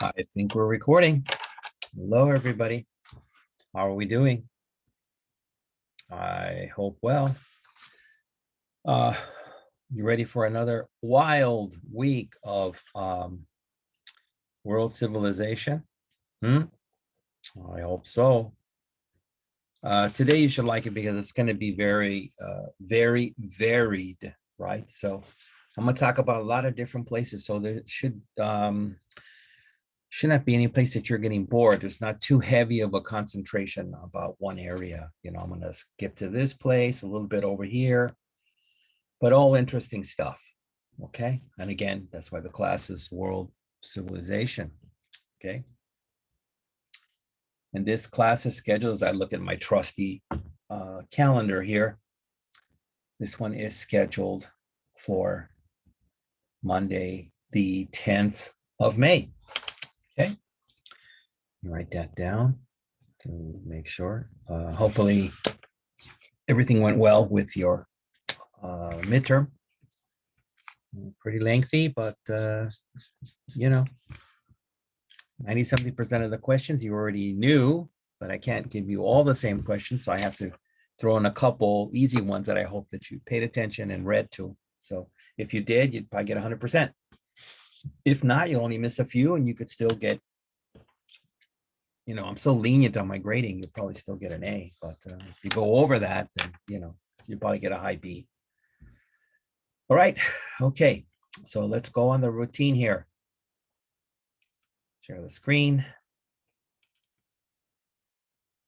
I think we're recording. Hello, everybody. How are we doing? I hope well. Uh, you ready for another wild week of world civilization? I hope so. Today you should like it because it's going to be very, very varied, right? So I'm going to talk about a lot of different places. So there should not be any place that you're getting bored. There's not too heavy of a concentration about one area. I'm going to skip to this place, a little bit over here, but all interesting stuff. Okay. And again, that's why the class is World Civilization. Okay. And this class is scheduled, as I look at my trusty calendar here. This one is scheduled for Monday, the 10th of May. Okay. Write that down to make sure. Hopefully everything went well with your midterm. Pretty lengthy, but 90-something% of the questions you already knew, but I can't give you all the same questions. So I have to throw in a couple easy ones that I hope that you paid attention and read to. So if you did, you'd probably get 100%. If not, you'll only miss a few and you could still get, I'm so lenient on my grading, you'll probably still get an A, but if you go over that, then, you'll probably get a high B. All right. Okay. So let's go on the routine here. Share the screen.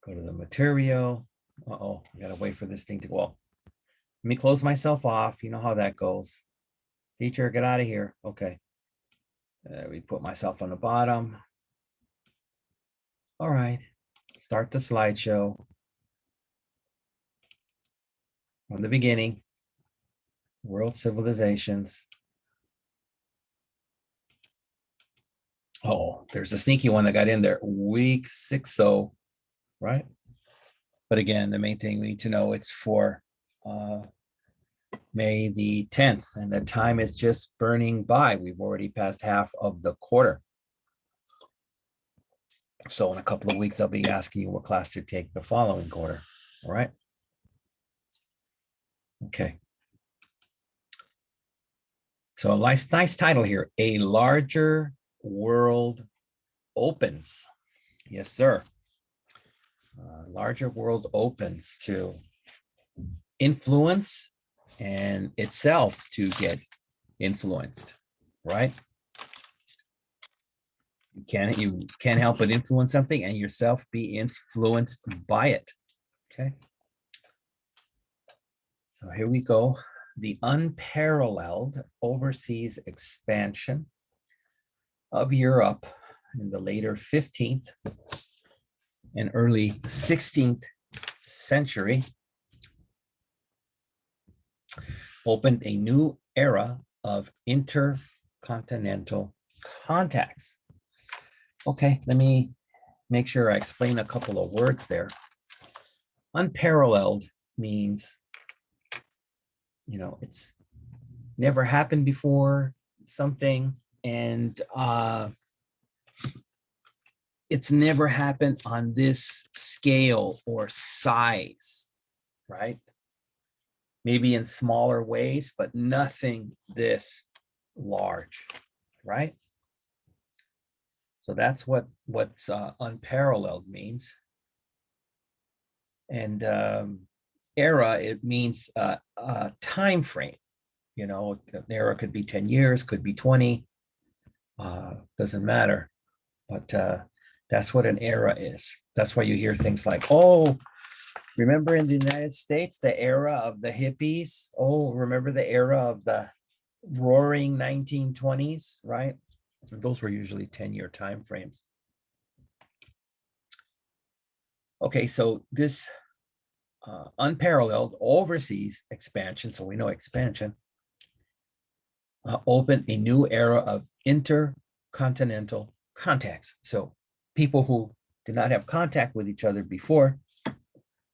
Go to the material. Uh-oh, I gotta wait for this thing to go off. Let me close myself off. You know how that goes. Teacher, get out of here. Okay. We put myself on the bottom. All right. Start the slideshow. From the beginning. World civilizations. Oh, there's a sneaky one that got in there. Week 6-0, right? But again, the main thing we need to know, it's for May the 10th, and the time is just burning by. We've already passed half of the quarter. So in a couple of weeks, I'll be asking you what class to take the following quarter. All right. Okay. So a nice title here. A larger world opens. Yes, sir. Larger world opens to influence and itself to get influenced, right? You can't help but influence something and yourself be influenced by it. Okay. So here we go. The unparalleled overseas expansion of Europe in the later 15th and early 16th century opened a new era of intercontinental contacts. Okay, let me make sure I explain a couple of words there. Unparalleled means, it's never happened before, something, and it's never happened on this scale or size, right? Maybe in smaller ways, but nothing this large, right? So that's what's unparalleled means. And era, it means time frame. An era could be 10 years, could be 20, doesn't matter. But that's what an era is. That's why you hear things like, oh, remember in the United States, the era of the hippies? Oh, remember the era of the roaring 1920s, right? Those were usually 10-year time frames. Okay, so this unparalleled overseas expansion, so we know expansion, opened a new era of intercontinental contacts. So people who did not have contact with each other before,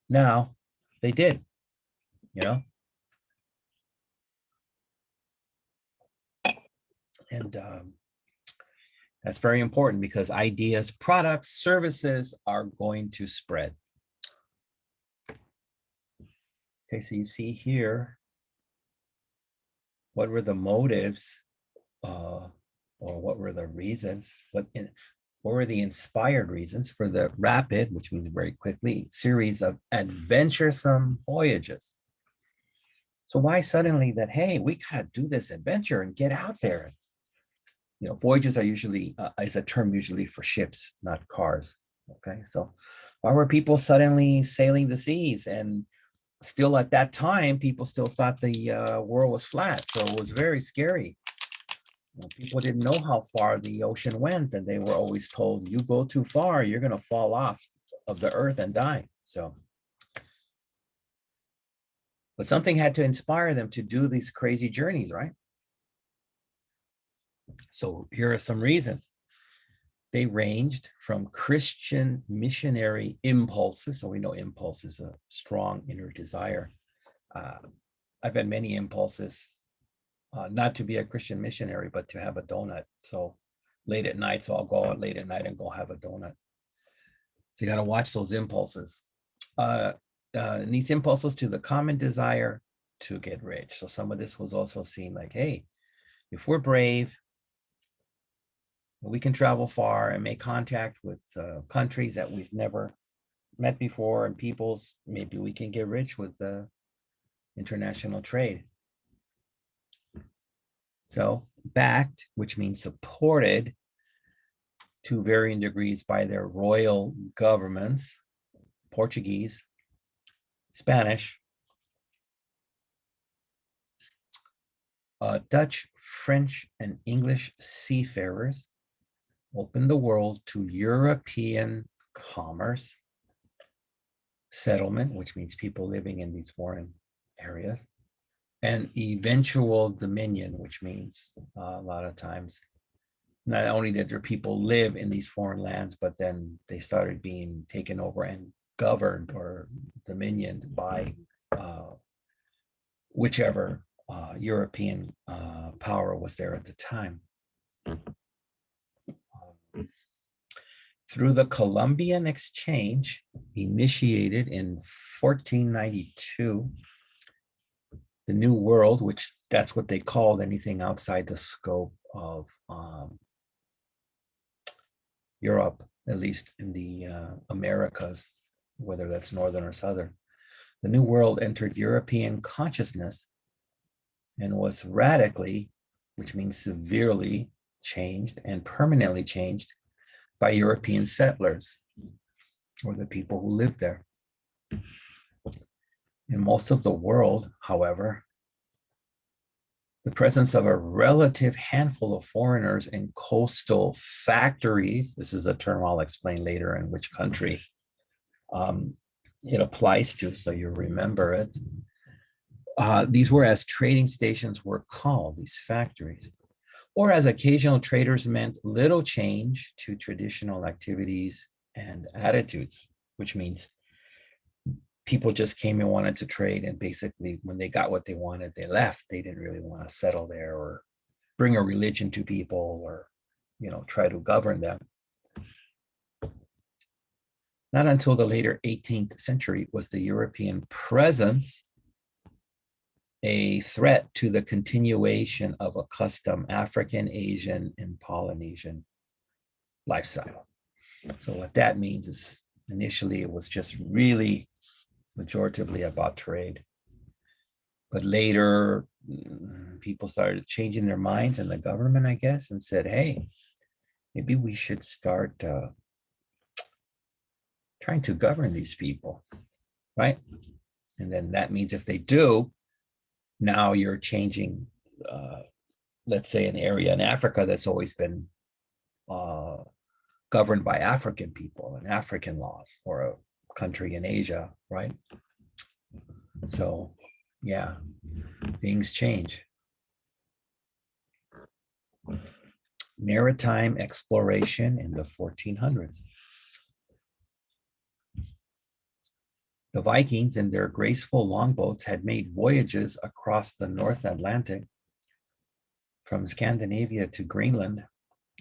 now they did, And That's very important because ideas, products, services are going to spread. Okay, so you see here, what were the motives or what were the reasons? What were the inspired reasons for the rapid, which means very quickly, series of adventuresome voyages? So why suddenly that, hey, we gotta do this adventure and get out there? You know, voyages are usually, is a term usually for ships, not cars. Okay, so why were people suddenly sailing the seas? And still at that time, people still thought the world was flat. So it was very scary. You know, people didn't know how far the ocean went, and they were always told, you go too far, you're going to fall off of the earth and die. So, but something had to inspire them to do these crazy journeys, right? So here are some reasons. They ranged from Christian missionary impulses. So we know impulse is a strong inner desire. I've had many impulses, not to be a Christian missionary, but to have a donut. So late at night, so I'll go out late at night and go have a donut. So you got to watch those impulses. And these impulses to the common desire to get rich. So some of this was also seen like, hey, if we're brave, we can travel far and make contact with countries that we've never met before and peoples. Maybe we can get rich with international trade. So backed, which means supported to varying degrees by their royal governments, Portuguese, Spanish, Dutch, French, and English seafarers opened the world to European commerce, settlement, which means people living in these foreign areas, and eventual dominion, which means a lot of times not only that their people live in these foreign lands, but then they started being taken over and governed or dominioned by whichever European power was there at the time. Through the Columbian Exchange, initiated in 1492, the New World, which that's what they called anything outside the scope of Europe, at least in the Americas, whether that's northern or southern. The New World entered European consciousness and was radically, which means severely, changed and permanently changed by European settlers or the people who lived there. In most of the world, however, the presence of a relative handful of foreigners in coastal factories, this is a term I'll explain later in which country it applies to, so you remember it. These were as trading stations were called, these factories, or as occasional traders meant little change to traditional activities and attitudes, which means people just came and wanted to trade, and basically when they got what they wanted, they left. They didn't really want to settle there or bring a religion to people or, you know, try to govern them. Not until the later 18th century was the European presence a threat to the continuation of a custom African, Asian, and Polynesian lifestyle. So what that means is initially it was just really majoritively about trade. But later, people started changing their minds, and the government, I guess, and said, hey, maybe we should start trying to govern these people, right? And then that means if they do, now you're changing, let's say, an area in Africa that's always been governed by African people and African laws, or a country in Asia, right? So, yeah, things change. Maritime exploration in the 1400s. The Vikings in their graceful longboats had made voyages across the North Atlantic from Scandinavia to Greenland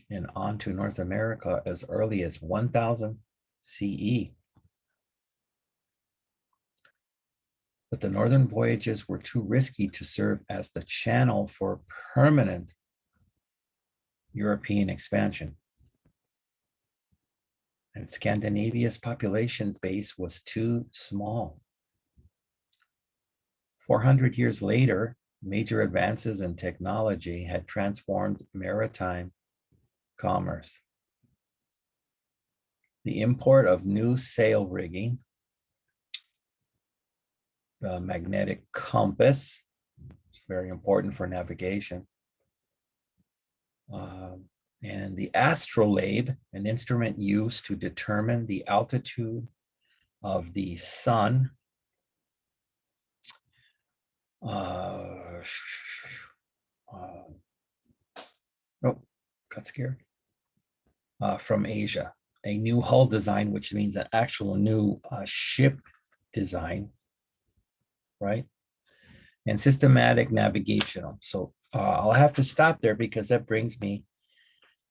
and on to North America as early as 1000 CE. But the northern voyages were too risky to serve as the channel for permanent European expansion. And Scandinavia's population base was too small. 400 years later, major advances in technology had transformed maritime commerce. The import of new sail rigging, the magnetic compass, is very important for navigation, and the astrolabe, an instrument used to determine the altitude of the sun. Oh, got scared. From Asia, a new hull design, which means an actual new ship design, right? And systematic navigational. So I'll have to stop there because that brings me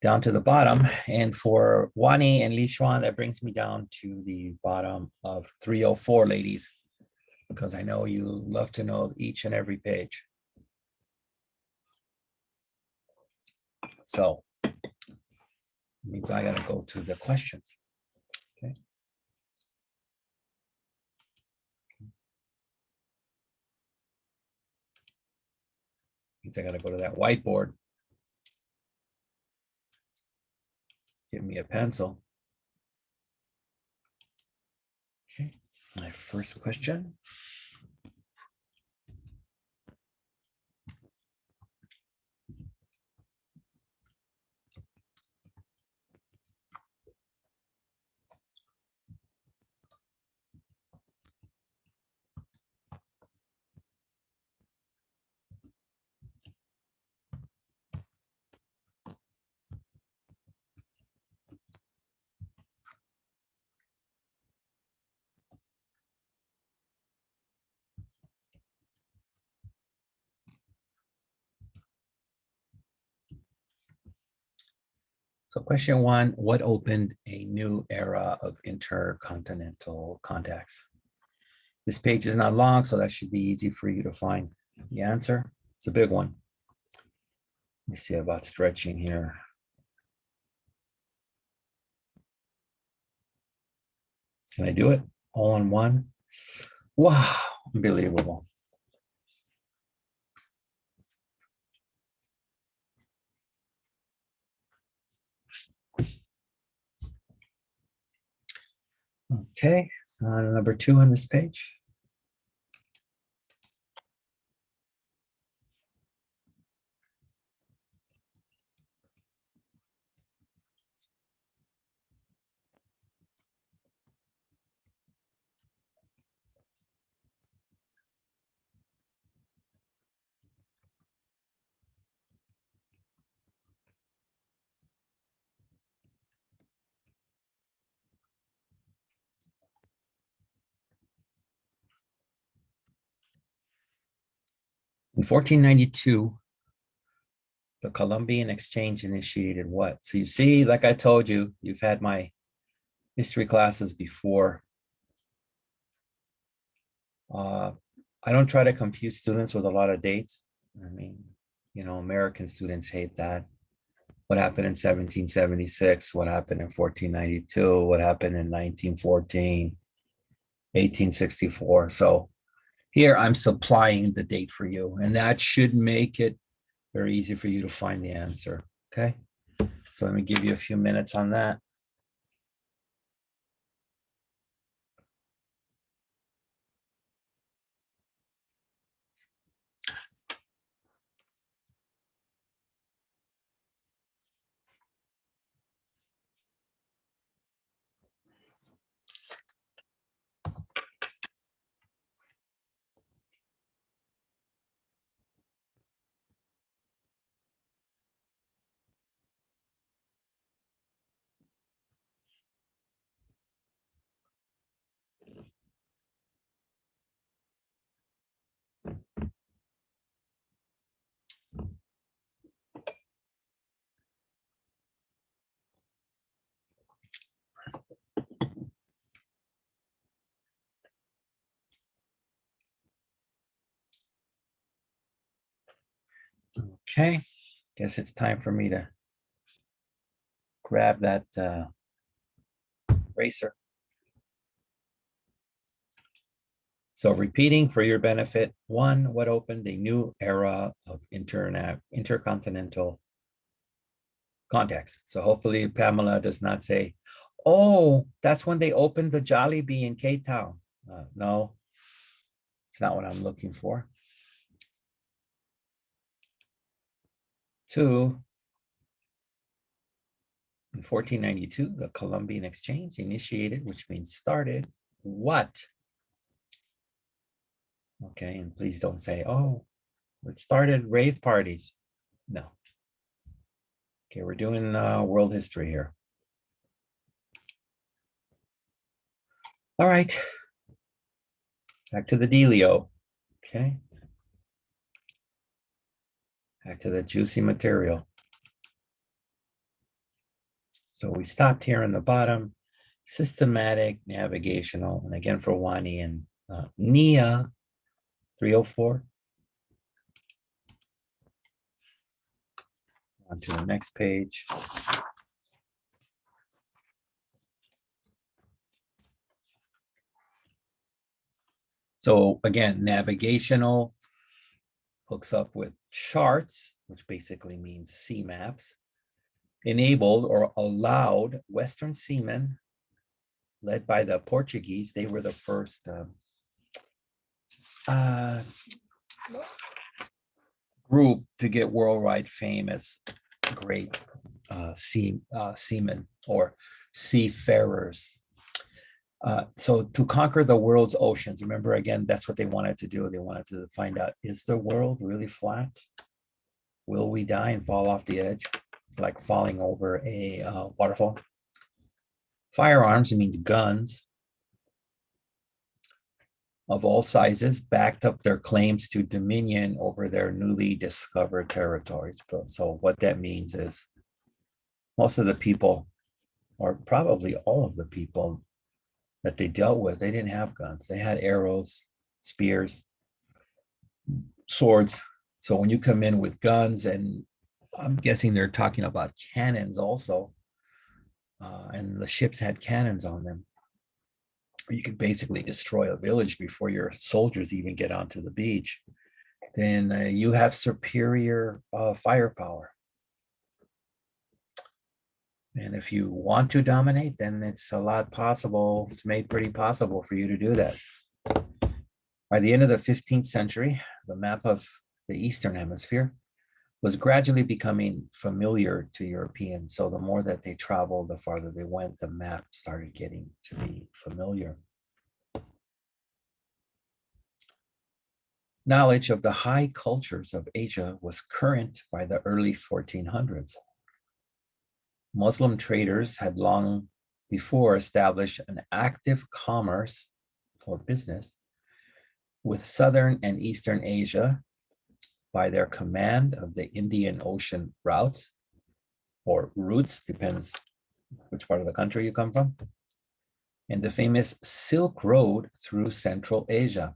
down to the bottom. And for Wani and Li Xuan, that brings me down to the bottom of 304, ladies, because I know you love to know each and every page. So it means I got to go to the questions. Okay. Means I got to go to that whiteboard. Give me a pencil. Okay, my first question. So question one, what opened a new era of intercontinental contacts? This page is not long, so that should be easy for you to find the answer. It's a big one. Let me see about stretching here. Can I do it all in one? Wow, unbelievable. Okay, number two on this page. In 1492, the Columbian Exchange initiated what? So you see, like I told you, you've had my history classes before. I don't try to confuse students with a lot of dates. I mean, you know, American students hate that. What happened in 1776? What happened in 1492? What happened in 1914? 1864? So here I'm supplying the date for you, and that should make it very easy for you to find the answer, okay? So let me give you a few minutes on that. Okay, guess it's time for me to grab that eraser. So repeating for your benefit, one, what opened a new era of intercontinental contacts. So hopefully Pamela does not say, oh, that's when they opened the Jollibee in Cape Town. No, it's not what I'm looking for. Two, in 1492, the Columbian Exchange initiated, which means started, what? Okay, and please don't say, oh, it started rave parties. No. Okay, we're doing world history here. All right, back to the dealio. Okay, back to the juicy material. So we stopped here in the bottom, systematic, navigational, and again for Wani and Nia, 304. On to the next page. So again, navigational hooks up with charts, which basically means sea maps, enabled or allowed Western seamen led by the Portuguese. They were the first group to get worldwide fame as great seamen or seafarers. So to conquer the world's oceans, remember again, that's what they wanted to do. They wanted to find out, is the world really flat? Will we die and fall off the edge, like falling over a waterfall? Firearms, it means guns of all sizes, backed up their claims to dominion over their newly discovered territories. So what that means is most of the people, or probably all of the people that they dealt with, they didn't have guns. They had arrows, spears, swords. So when you come in with guns, and I'm guessing they're talking about cannons also, and the ships had cannons on them, you could basically destroy a village before your soldiers even get onto the beach, then you have superior firepower. And if you want to dominate, then it's a lot possible, it's made pretty possible for you to do that. By the end of the 15th century, the map of the Eastern Hemisphere was gradually becoming familiar to Europeans. So the more that they traveled, the farther they went, the map started getting to be familiar. Knowledge of the high cultures of Asia was current by the early 1400s. Muslim traders had long before established an active commerce or business with Southern and Eastern Asia by their command of the Indian Ocean routes or routes, depends which part of the country you come from, and the famous Silk Road through Central Asia,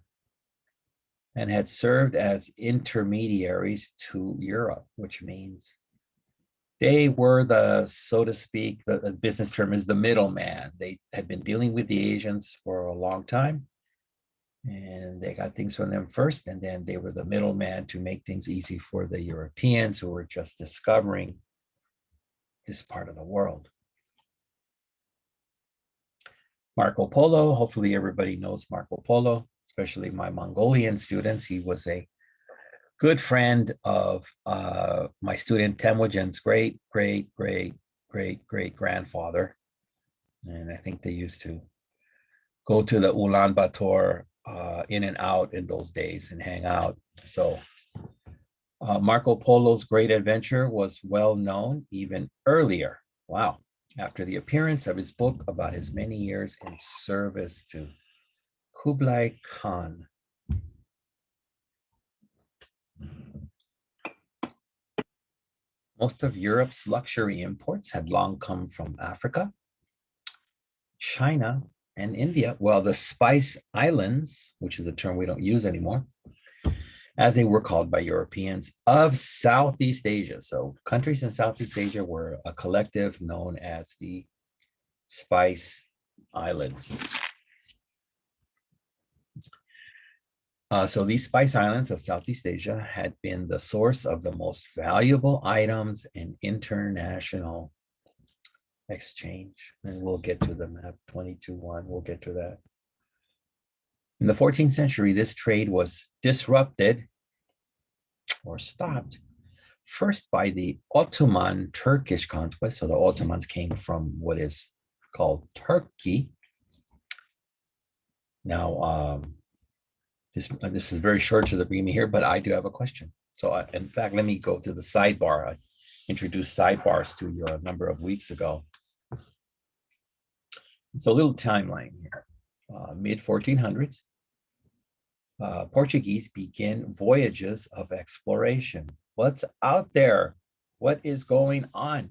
and had served as intermediaries to Europe, which means they were the, so to speak, the business term is the middleman. They had been dealing with the Asians for a long time, and they got things from them first, and then they were the middleman to make things easy for the Europeans who were just discovering this part of the world. Marco Polo, hopefully everybody knows Marco Polo, especially my Mongolian students. He was a good friend of my student Temujin's great grandfather. And I think they used to go to the Ulaanbaatar in and out in those days and hang out. So Marco Polo's great adventure was well known even earlier. Wow. After the appearance of his book about his many years in service to Kublai Khan. Most of Europe's luxury imports had long come from Africa, China, and India. Well, the Spice Islands, which is a term we don't use anymore, as they were called by Europeans, of Southeast Asia. So countries in Southeast Asia were a collective known as the Spice Islands. So these Spice Islands of Southeast Asia had been the source of the most valuable items in international exchange. And we'll get to the map 22.1. We'll get to that. In the 14th century, this trade was disrupted or stopped first by the Ottoman Turkish conquest. So the Ottomans came from what is called Turkey. Now, this is very short to the beginning here, but I do have a question. So in fact, let me go to the sidebar. I introduced sidebars to you a number of weeks ago. So a little timeline here. Mid 1400s, Portuguese begin voyages of exploration. What's out there? What is going on?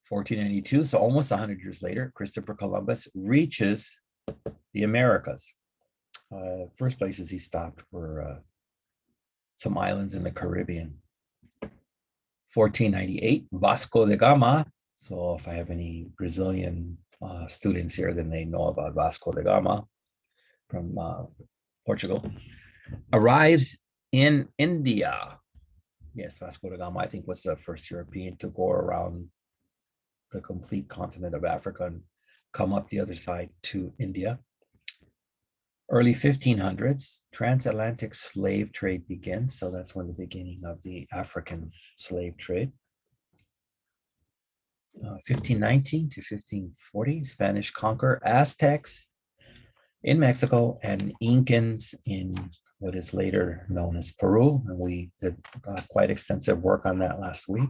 1492, so almost 100 years later, Christopher Columbus reaches the Americas. First places he stopped were some islands in the Caribbean. 1498, Vasco de Gama. So if I have any Brazilian students here, then they know about Vasco de Gama from Portugal. Arrives in India. Yes, Vasco da Gama, I think, was the first European to go around the complete continent of Africa and come up the other side to India. Early 1500s, transatlantic slave trade begins. So that's when the beginning of the African slave trade. 1519 to 1540, Spanish conquer Aztecs in Mexico and Incans in what is later known as Peru. And we did quite extensive work on that last week.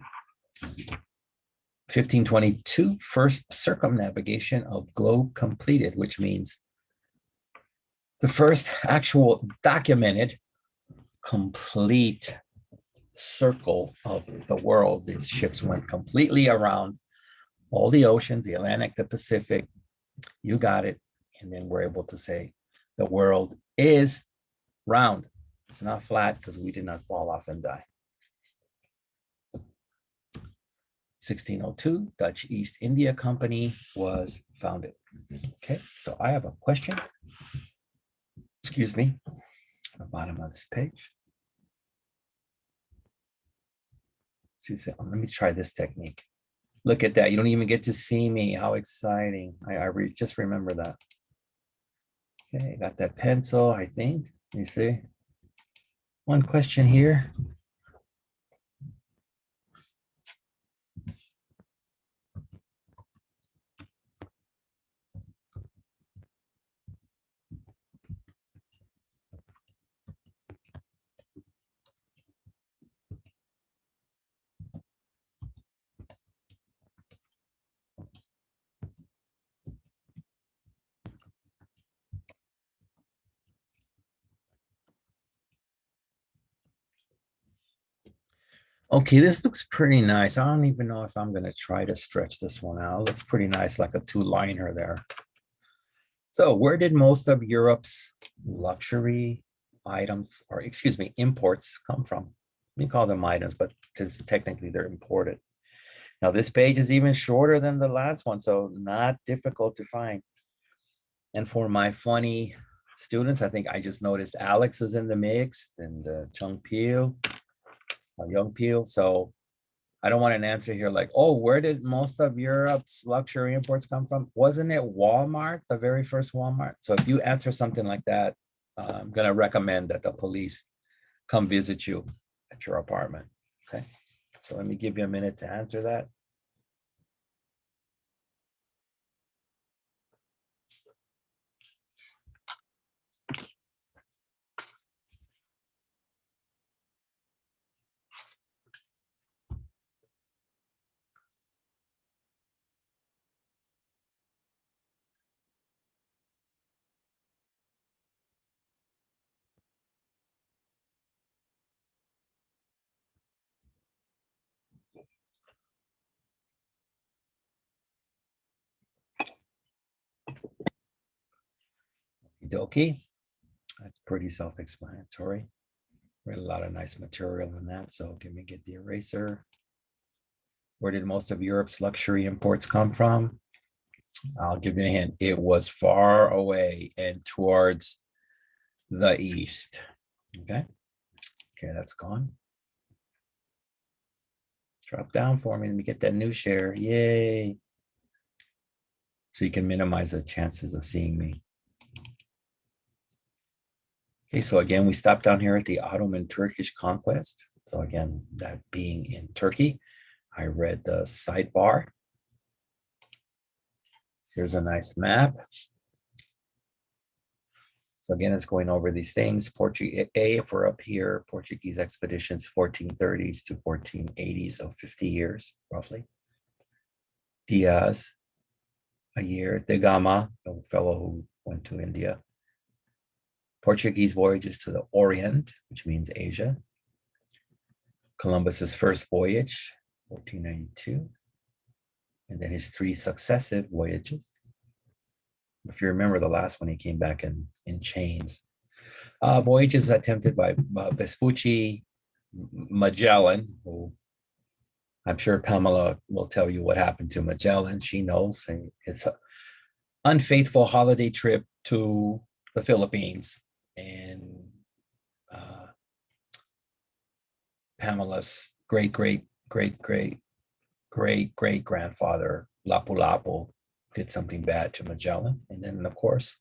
1522, first circumnavigation of globe completed, which means the first actual documented complete circle of the world. These ships went completely around all the oceans, the Atlantic, the Pacific. You got it. And then we're able to say the world is round. It's not flat because we did not fall off and die. 1602, Dutch East India Company was founded. Okay, so I have a question. Excuse me, at the bottom of this page. Let me try this technique. Look at that. You don't even get to see me. How exciting. I just remember that. Okay, got that pencil, I think. You see? One question here. Okay, this looks pretty nice. I don't even know if I'm going to try to stretch this one out. It looks pretty nice, like a two-liner there. So where did most of Europe's luxury items, or excuse me, imports come from? We call them items, but technically they're imported. Now this page is even shorter than the last one, so not difficult to find. And for my funny students, I think I just noticed Alex is in the mix and Chung Peel. Young Peel. So I don't want an answer here like, oh, where did most of Europe's luxury imports come from? Wasn't it Walmart, the very first Walmart? So if you answer something like that, I'm going to recommend that the police come visit you at your apartment. Okay. So let me give you a minute to answer that. Okie dokie. It's pretty self-explanatory. Read a lot of nice material in that. So get the eraser. Where did most of Europe's luxury imports come from? I'll give you a hint. It was far away and towards the east. Okay. Okay, that's gone. Drop down for me. Let me get that new share. Yay. So you can minimize the chances of seeing me. Okay, so again, we stopped down here at the Ottoman Turkish conquest. So again, that being in Turkey, I read the sidebar. Here's a nice map. So again, it's going over these things. Portuguese, if we're up here, Portuguese expeditions, 1430s to 1480s, so 50 years, roughly. Diaz, a year. De Gama, the fellow who went to India. Portuguese voyages to the Orient, which means Asia. Columbus's first voyage, 1492. And then his 3 successive voyages. If you remember the last one, he came back in chains. Voyages attempted by Vespucci, Magellan, who I'm sure Pamela will tell you what happened to Magellan. She knows. And it's an unfaithful holiday trip to the Philippines. And Pamela's great-great-great-great-great-grandfather, Lapu-Lapu, did something bad to Magellan. And then, of course,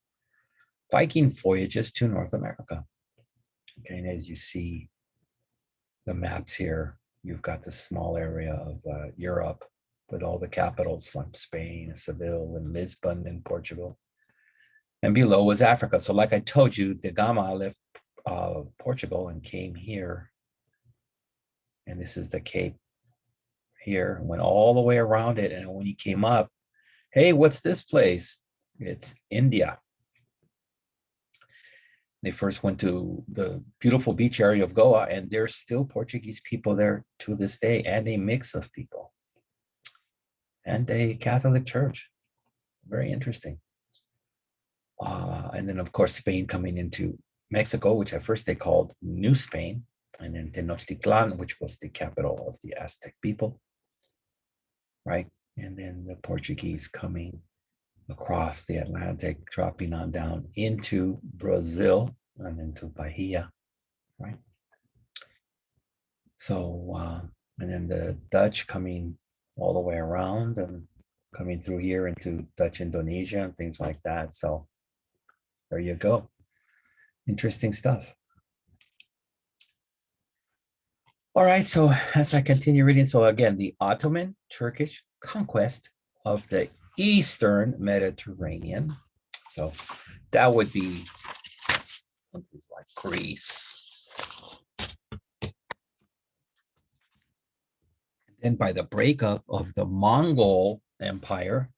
Viking voyages to North America. Okay, and as you see the maps here, you've got this small area of Europe with all the capitals from Spain, Seville, and Lisbon in Portugal. And below was Africa. So like I told you, De Gama left Portugal and came here. And this is the Cape here, went all the way around it. And when he came up, hey, what's this place? It's India. They first went to the beautiful beach area of Goa, and there's still Portuguese people there to this day, and a mix of people, and a Catholic church. Very interesting. And then, of course, Spain coming into Mexico, which at first they called New Spain, and then Tenochtitlan, which was the capital of the Aztec people, right? And then the Portuguese coming across the Atlantic, dropping on down into Brazil and into Bahia, right? So, and then the Dutch coming all the way around and coming through here into Dutch Indonesia and things like that. So there you go. Interesting stuff. All right, so as I continue reading, so again, the Ottoman Turkish conquest of the Eastern Mediterranean. So that would be countries like Greece. And then by the breakup of the Mongol Empire,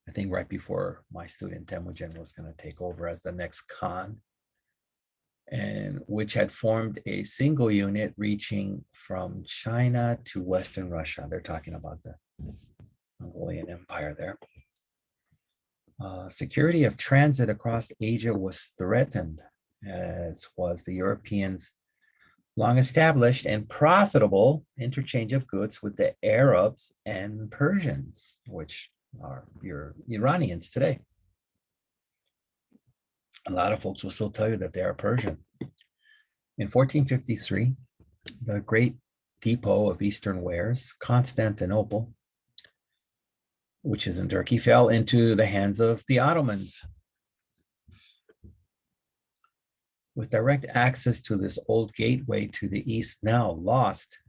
I think right before my student Temujin was going to take over as the next Khan, and which had formed a single unit reaching from China to Western Russia. They're talking about the Mongolian Empire there. Security of transit across Asia was threatened, as was the Europeans' long established and profitable interchange of goods with the Arabs and Persians, which are your Iranians today. A lot of folks will still tell you that they are Persian. In 1453, the great depot of Eastern wares, Constantinople, which is in Turkey, fell into the hands of the Ottomans. With direct access to this old gateway to the east now lost,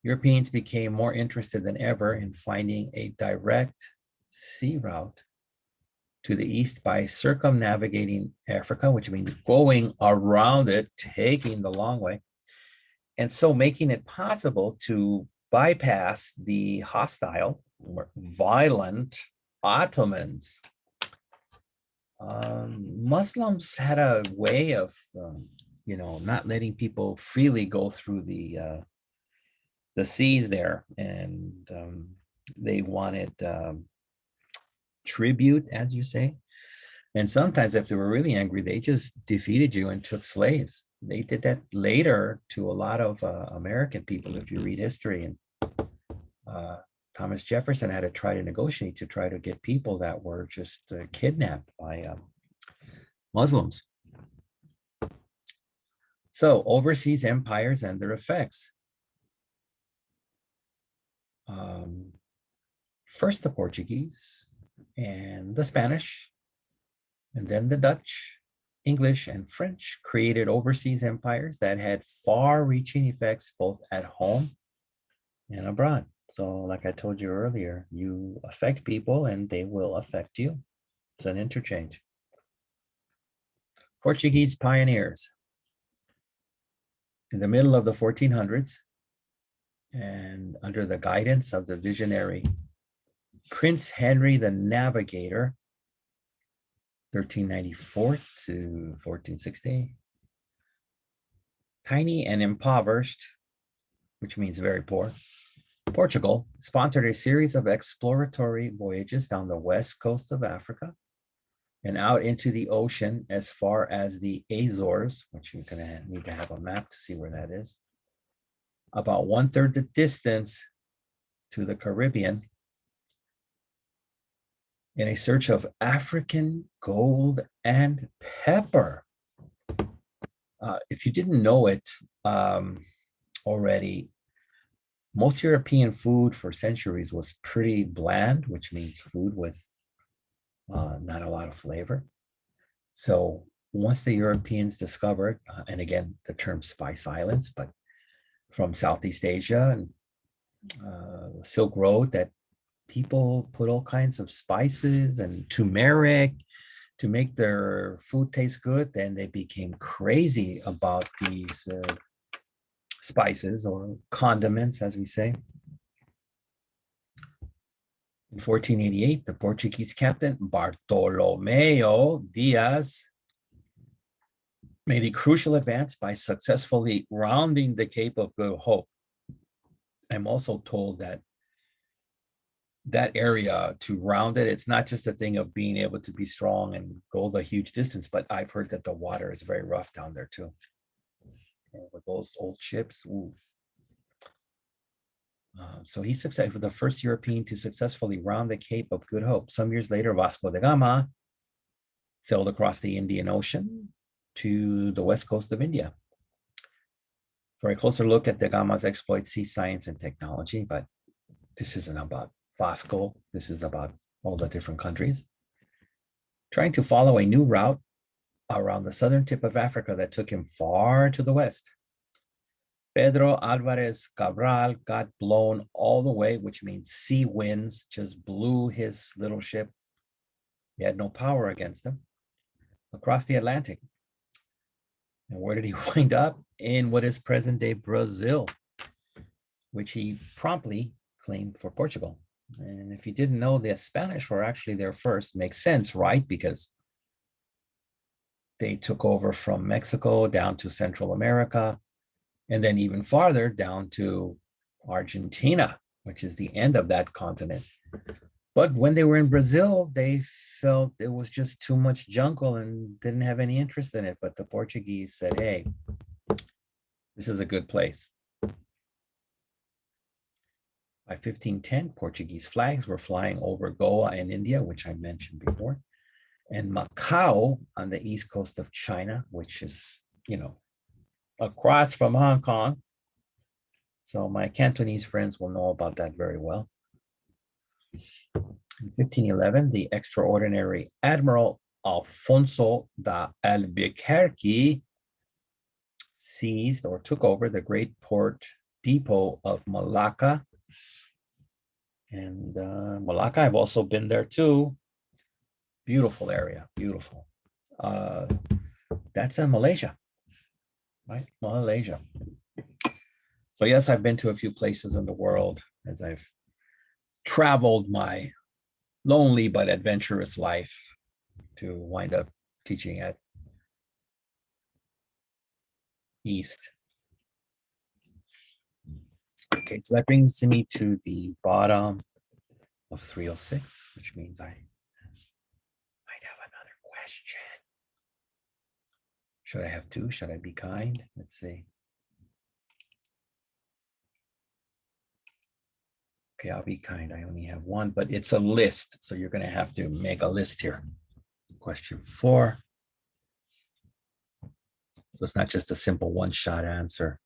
Europeans became more interested than ever in finding a direct sea route to the east by circumnavigating Africa, which means going around it, taking the long way, and so making it possible to bypass the hostile or violent Ottomans. Muslims had a way of, not letting people freely go through the seas there, and they wanted tribute, as you say. And sometimes if they were really angry, they just defeated you and took slaves. They did that later to a lot of American people, if you read history. And uh, Thomas Jefferson had to try to negotiate to try to get people that were just kidnapped by Muslims. So overseas empires and their effects. First the Portuguese and the Spanish, and then the Dutch, English, and French created overseas empires that had far-reaching effects both at home and abroad. So like I told you earlier, you affect people and they will affect you. It's an interchange. Portuguese pioneers. In the middle of the 1400s, and under the guidance of the visionary Prince Henry the Navigator, 1394 to 1460, tiny and impoverished, which means very poor, Portugal sponsored a series of exploratory voyages down the west coast of Africa and out into the ocean as far as the Azores, which you're going to need to have a map to see where that is, about 1/3 the distance to the Caribbean, in a search of African gold and pepper. If you didn't know it already, most European food for centuries was pretty bland, which means food with not a lot of flavor. So once the Europeans discovered, and again, the term Spice Islands, but from Southeast Asia and the Silk Road, that people put all kinds of spices and turmeric to make their food taste good, then they became crazy about these spices or condiments, as we say. In 1488, the Portuguese captain Bartolomeo Diaz made a crucial advance by successfully rounding the Cape of Good Hope. I'm also told that that area, to round it, it's not just a thing of being able to be strong and go the huge distance, but I've heard that the water is very rough down there too. And with those old ships, so he succeeded, the first European to successfully round the Cape of Good Hope. Some years later, Vasco de Gama sailed across the Indian Ocean to the west coast of India. For a closer look at de Gama's exploits, see science and technology, but this isn't about Vasco. This is about all the different countries. Trying to follow a new route around the southern tip of Africa that took him far to the west. Pedro Alvarez Cabral got blown all the way, which means sea winds just blew his little ship. He had no power against him, across the Atlantic. And where did he wind up? In what is present-day Brazil, which he promptly claimed for Portugal. And if you didn't know, the Spanish were actually there first. Makes sense, right? Because they took over from Mexico down to Central America, and then even farther down to Argentina, which is the end of that continent. But when they were in Brazil, they felt it was just too much jungle and didn't have any interest in it. But the Portuguese said, hey, this is a good place. By 1510, Portuguese flags were flying over Goa in India, which I mentioned before, and Macau on the east coast of China, which is, across from Hong Kong. So my Cantonese friends will know about that very well. In 1511, the extraordinary Admiral Alfonso de Albuquerque seized or took over the great port depot of Malacca. And Malacca, I've also been there too. Beautiful area, beautiful. That's in Malaysia, right? Malaysia. So yes, I've been to a few places in the world as I've traveled my lonely but adventurous life to wind up teaching at East. Okay, so that brings me to the bottom of 306, which means I might have another question. Should I have two? Should I be kind? Let's see. Okay, I'll be kind. I only have one, but it's a list. So you're going to have to make a list here. Question 4. So it's not just a simple one-shot answer.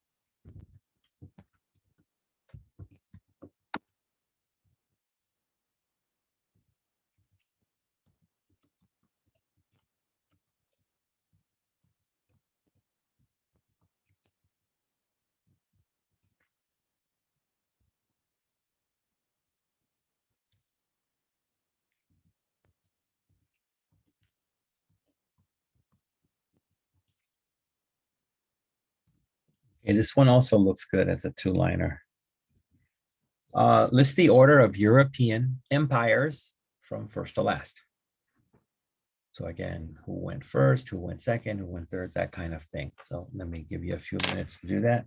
Okay, this one also looks good as a two-liner. List the order of European empires from first to last. So again, who went first, who went second, who went third, that kind of thing. So let me give you a few minutes to do that.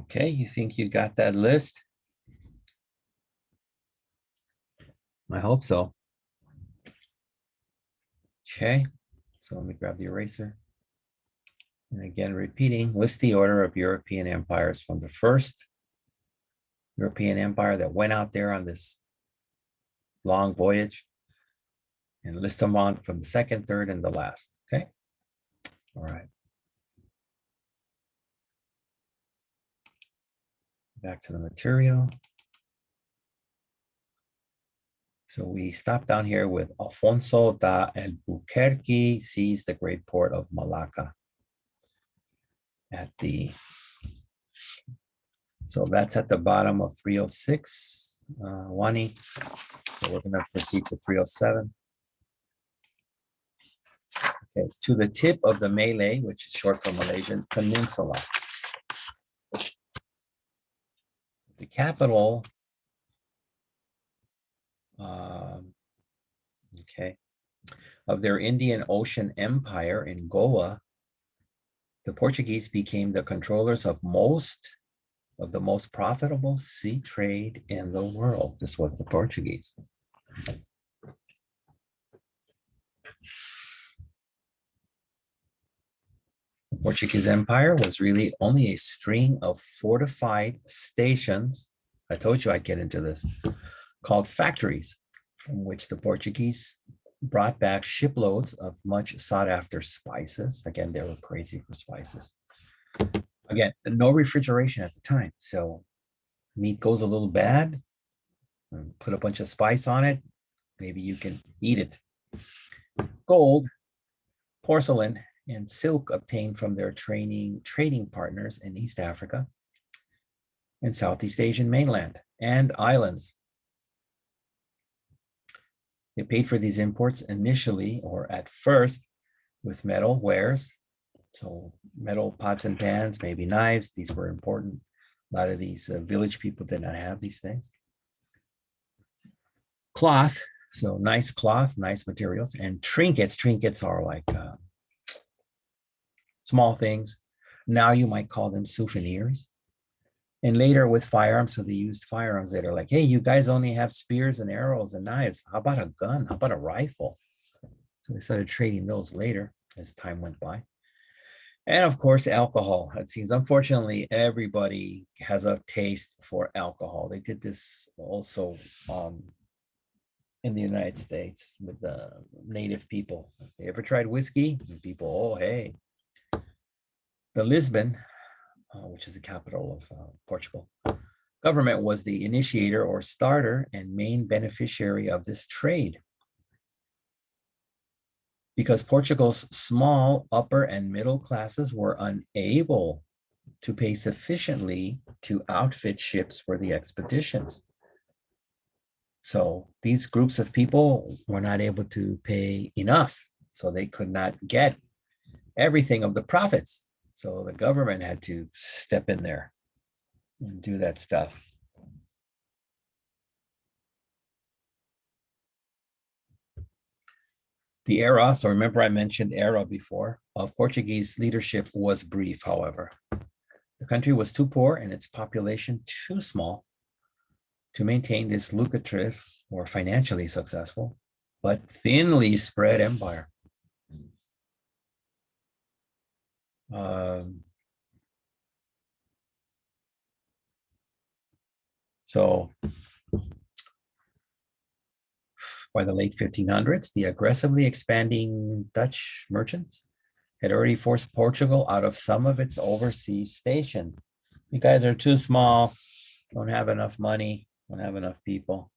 Okay, you think you got that list? I hope so. Okay, so let me grab the eraser. And again, repeating, list the order of European empires from the first European empire that went out there on this long voyage, and list them on from the second, third, and the last. Okay. All right. Back to the material. So we stop down here with Alfonso da Albuquerque sees the great port of Malacca at the, so that's at the bottom of 306, Wani. So we're going to proceed to 307. Okay, it's to the tip of the Malay, which is short for Malaysian Peninsula. The capital, okay, of their Indian Ocean Empire in Goa, the Portuguese became the controllers of most of the most profitable sea trade in the world. This was the Portuguese. The Portuguese Empire was really only a string of fortified stations. I told you I'd get into this, called factories, from which the Portuguese brought back shiploads of much sought after spices. Again, they were crazy for spices. Again, no refrigeration at the time. So meat goes a little bad, put a bunch of spice on it, maybe you can eat it. Gold, porcelain, and silk obtained from their trading partners in East Africa and Southeast Asian mainland and islands. They paid for these imports initially or at first with metal wares. So metal pots and pans, maybe knives, these were important. A lot of these village people did not have these things. Cloth, so nice cloth, nice materials, and trinkets. Trinkets are like small things. Now you might call them souvenirs. And later with firearms, so they used firearms that are like, hey, you guys only have spears and arrows and knives. How about a gun? How about a rifle? So they started trading those later as time went by. And of course, alcohol. It seems, unfortunately, everybody has a taste for alcohol. They did this also in the United States with the native people. You ever tried whiskey? And people, oh, hey. The Lisbon, which is the capital of Portugal, government was the initiator or starter and main beneficiary of this trade. Because Portugal's small upper and middle classes were unable to pay sufficiently to outfit ships for the expeditions. So these groups of people were not able to pay enough, so they could not get everything of the profits. So the government had to step in there and do that stuff. The era, so remember I mentioned era before, of Portuguese leadership was brief, however. The country was too poor and its population too small to maintain this lucrative or financially successful, but thinly spread empire. So by the late 1500s, the aggressively expanding Dutch merchants had already forced Portugal out of some of its overseas stations. You guys are too small, don't have enough money, don't have enough people.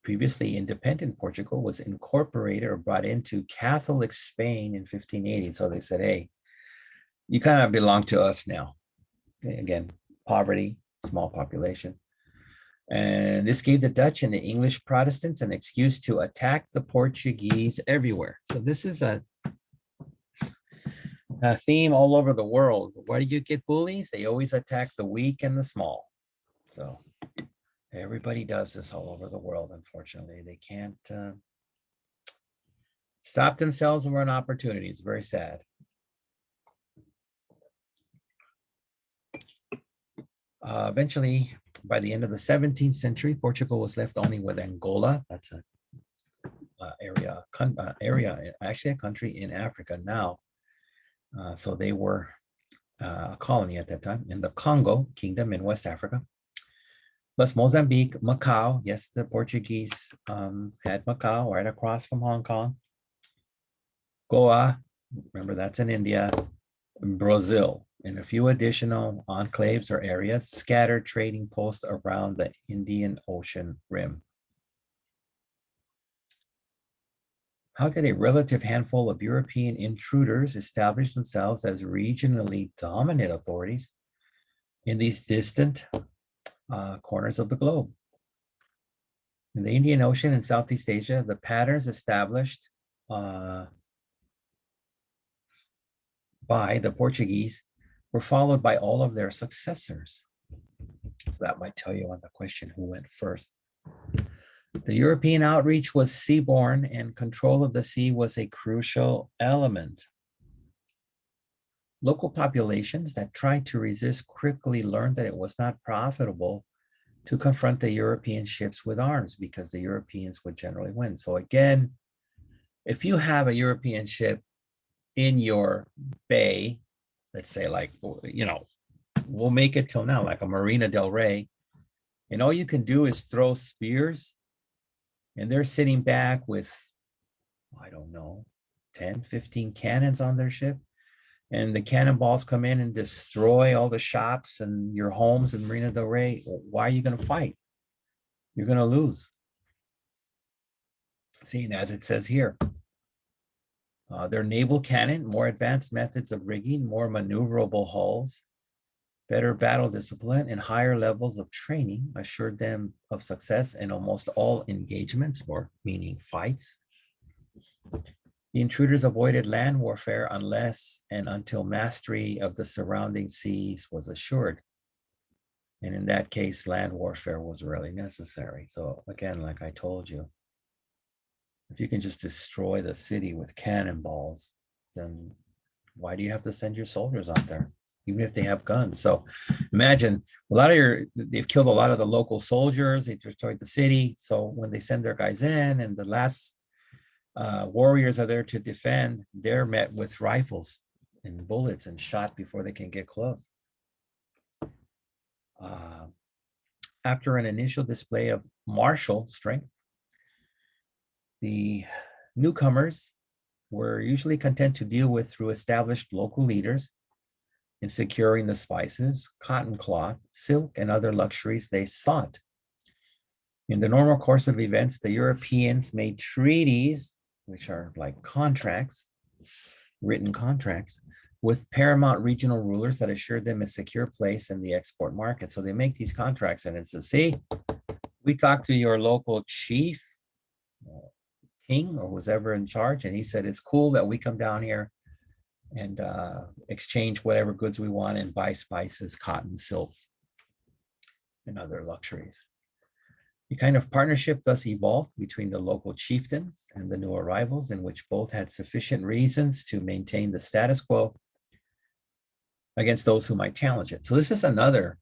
Previously independent Portugal was incorporated or brought into Catholic Spain in 1580. So they said, hey, you kind of belong to us now. Again, poverty, small population. And this gave the Dutch and the English Protestants an excuse to attack the Portuguese everywhere. So this is a theme all over the world. Why do you get bullies? They always attack the weak and the small. So everybody does this all over the world, unfortunately. They can't stop themselves and run opportunity. It's very sad. Eventually, by the end of the 17th century, Portugal was left only with Angola. That's a actually a country in Africa now. So they were a colony at that time. In the Congo Kingdom in West Africa, plus Mozambique, Macau. Yes, the Portuguese had Macau right across from Hong Kong. Goa, remember that's in India. Brazil, and a few additional enclaves or areas scattered trading posts around the Indian Ocean rim. How did a relative handful of European intruders establish themselves as regionally dominant authorities in these distant corners of the globe? In the Indian Ocean and Southeast Asia, the patterns established by the Portuguese were followed by all of their successors. So that might tell you on the question who went first. The European outreach was seaborne, and control of the sea was a crucial element. Local populations that tried to resist quickly learned that it was not profitable to confront the European ships with arms because the Europeans would generally win. So again, if you have a European ship in your bay, let's say like, we'll make it till now, like a Marina del Rey, and all you can do is throw spears, and they're sitting back with, I don't know, 10, 15 cannons on their ship, and the cannonballs come in and destroy all the shops and your homes in Marina del Rey. Why are you going to fight? You're going to lose. Seeing as it says here, their naval cannon, more advanced methods of rigging, more maneuverable hulls, better battle discipline, and higher levels of training assured them of success in almost all engagements, or meaning fights. The intruders avoided land warfare unless and until mastery of the surrounding seas was assured. And in that case, land warfare was really necessary. So again, like I told you, if you can just destroy the city with cannonballs, then why do you have to send your soldiers out there, even if they have guns? So imagine they've killed a lot of the local soldiers, they destroyed the city. So when they send their guys in and the last warriors are there to defend, they're met with rifles and bullets and shot before they can get close. After an initial display of martial strength, the newcomers were usually content to deal with through established local leaders in securing the spices, cotton cloth, silk, and other luxuries they sought. In the normal course of events, the Europeans made treaties, which are like contracts, written contracts, with paramount regional rulers that assured them a secure place in the export market. So they make these contracts and it says, see, we talked to your local chief, king, or was ever in charge, and he said, it's cool that we come down here and exchange whatever goods we want and buy spices, cotton, silk, and other luxuries. The kind of partnership thus evolved between the local chieftains and the new arrivals, in which both had sufficient reasons to maintain the status quo against those who might challenge it. So this is another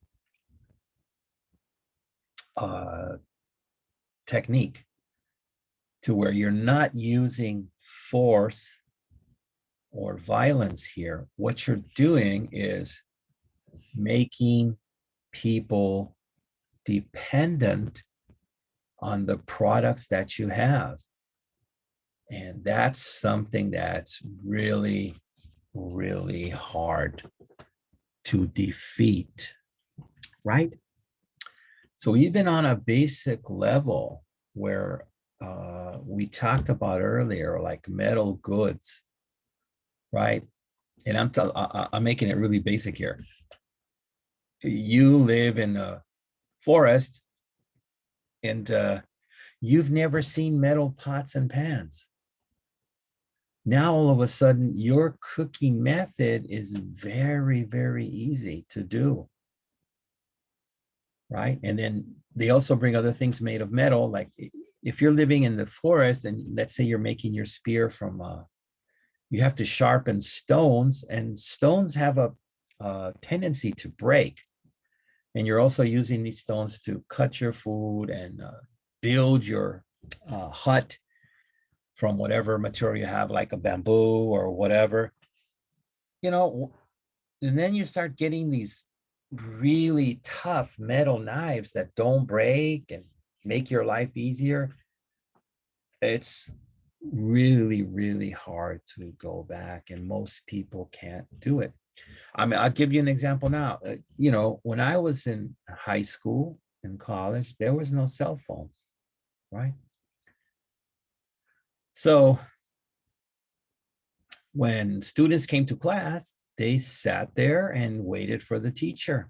technique to where you're not using force or violence here. What you're doing is making people dependent on the products that you have. And that's something that's really, really hard to defeat, right? So even on a basic level where we talked about earlier, like metal goods, right? And I'm making it really basic here. You live in a forest and you've never seen metal pots and pans. Now, all of a sudden, your cooking method is very, very easy to do, right? And then they also bring other things made of metal. Like if you're living in the forest and let's say you're making your spear from, you have to sharpen stones, and stones have a tendency to break. And you're also using these stones to cut your food and build your hut from whatever material you have, like a bamboo or whatever, you know, and then you start getting these really tough metal knives that don't break and make your life easier. It's really, really hard to go back, and most people can't do it. I mean, I'll give you an example now. You know, when I was in high school and college, there was no cell phones, right? So when students came to class, they sat there and waited for the teacher.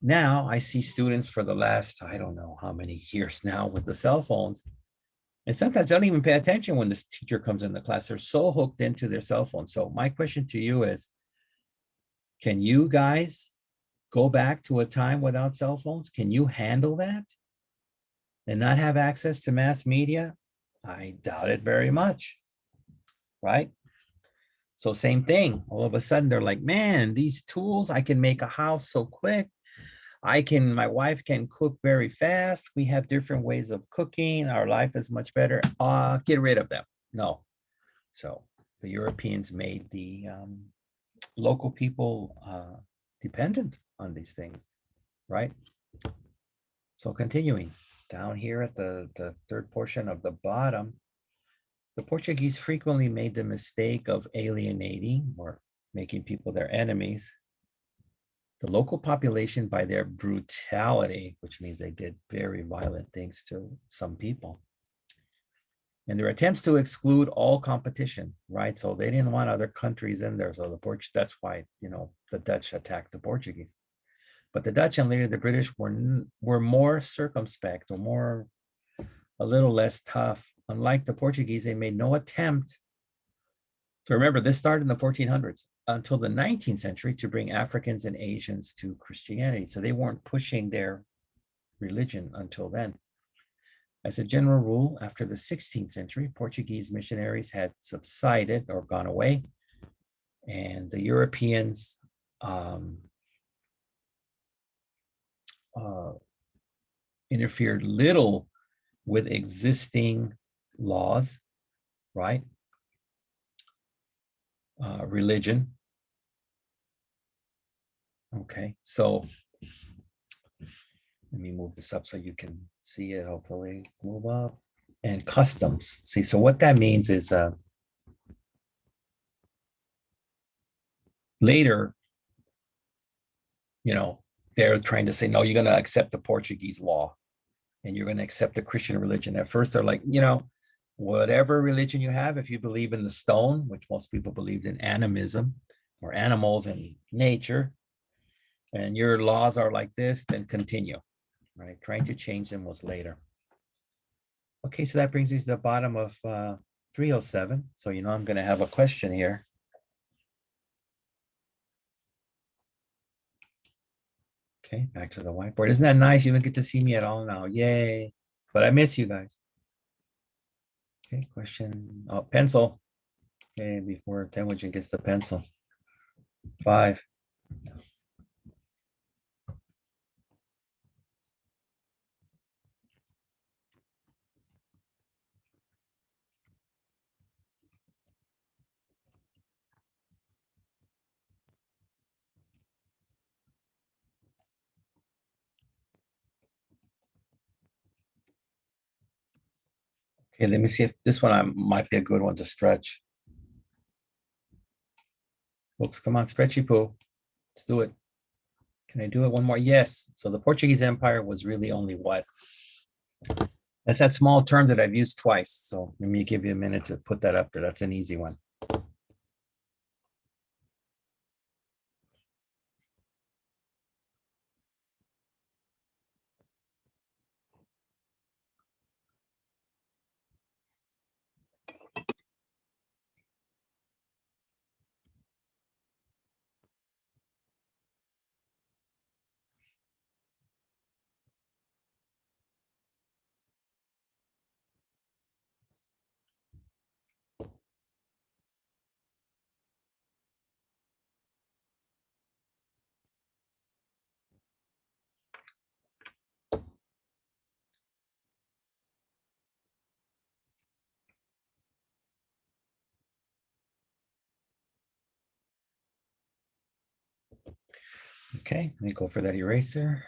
Now I see students for the last, I don't know how many years now with the cell phones. And sometimes they don't even pay attention when the teacher comes in the class. They're so hooked into their cell phone. So my question to you is, can you guys go back to a time without cell phones? Can you handle that and not have access to mass media? I doubt it very much, right? So same thing. All of a sudden they're like, man, these tools, I can make a house so quick. My wife can cook very fast. We have different ways of cooking. Our life is much better. Get rid of them. No. So the Europeans made the local people dependent on these things, right? So continuing down here at the third portion of the bottom, the Portuguese frequently made the mistake of alienating or making people their enemies. The local population by their brutality, which means they did very violent things to some people, and their attempts to exclude all competition, right? So they didn't want other countries in there. So that's why, you know, the Dutch attacked the Portuguese. But the Dutch and later the British were more circumspect or a little less tough. Unlike the Portuguese, they made no attempt. So remember, this started in the 1400s until the 19th century to bring Africans and Asians to Christianity. So they weren't pushing their religion until then. As a general rule, after the 16th century, Portuguese missionaries had subsided or gone away, and the Europeans interfered little with existing laws, right? Religion. Okay, so let me move this up so you can see it, hopefully move up. And customs. See, so what that means is Later, they're trying to say, no, you're going to accept the Portuguese law and you're going to accept the Christian religion. At first, they're like, whatever religion you have, if you believe in the stone, which most people believed in animism or animals and nature, and your laws are like this, then continue, right? Trying to change them was later. Okay, so that brings you to the bottom of 307. So, I'm going to have a question here. Okay, back to the whiteboard. Isn't that nice? You don't get to see me at all now. Yay. But I miss you guys. Okay, question. Oh, pencil. Okay, before Temujin gets the pencil. 5. Okay, let me see if this one might be a good one to stretch. Oops, come on, stretchy poo. Let's do it. Can I do it one more? Yes. So the Portuguese Empire was really only what? That's that small term that I've used twice. So let me give you a minute to put that up there. That's an easy one. Okay, let me go for that eraser.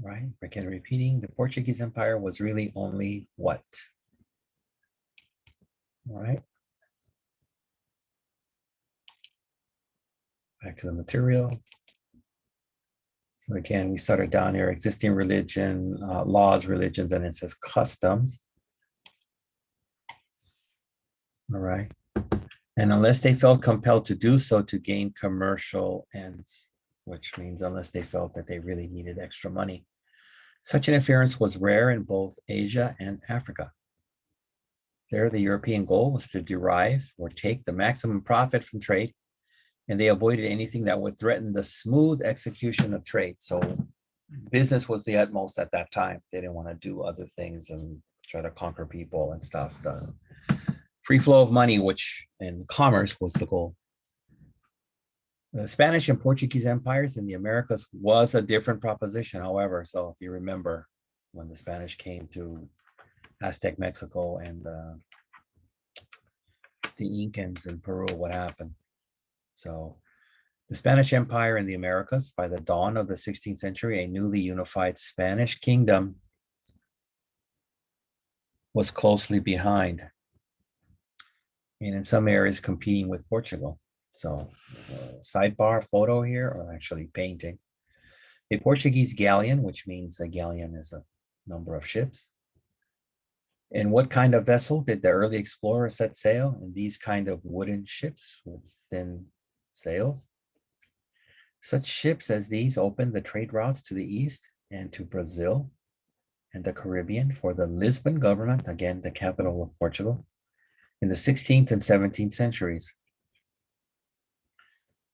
Right, again, repeating, the Portuguese Empire was really only what? All right. Back to the material. So again, we started down here, existing religion, laws, religions, and it says customs. All right. And unless they felt compelled to do so to gain commercial ends, which means unless they felt that they really needed extra money. Such interference was rare in both Asia and Africa. There, the European goal was to derive or take the maximum profit from trade, and they avoided anything that would threaten the smooth execution of trade. So business was the utmost at that time. They didn't want to do other things and try to conquer people and stuff. The free flow of money, which in commerce was the goal. The Spanish and Portuguese empires in the Americas was a different proposition, however. So if you remember when the Spanish came to Aztec Mexico and the Incans in Peru, what happened? So the Spanish Empire in the Americas, by the dawn of the 16th century, a newly unified Spanish kingdom was closely behind, and in some areas competing with Portugal. So sidebar photo here, or actually painting. A Portuguese galleon, which means a galleon is a number of ships. And what kind of vessel did the early explorers set sail? In these kind of wooden ships with thin sails. Such ships as these opened the trade routes to the east and to Brazil and the Caribbean for the Lisbon government, again, the capital of Portugal, in the 16th and 17th centuries.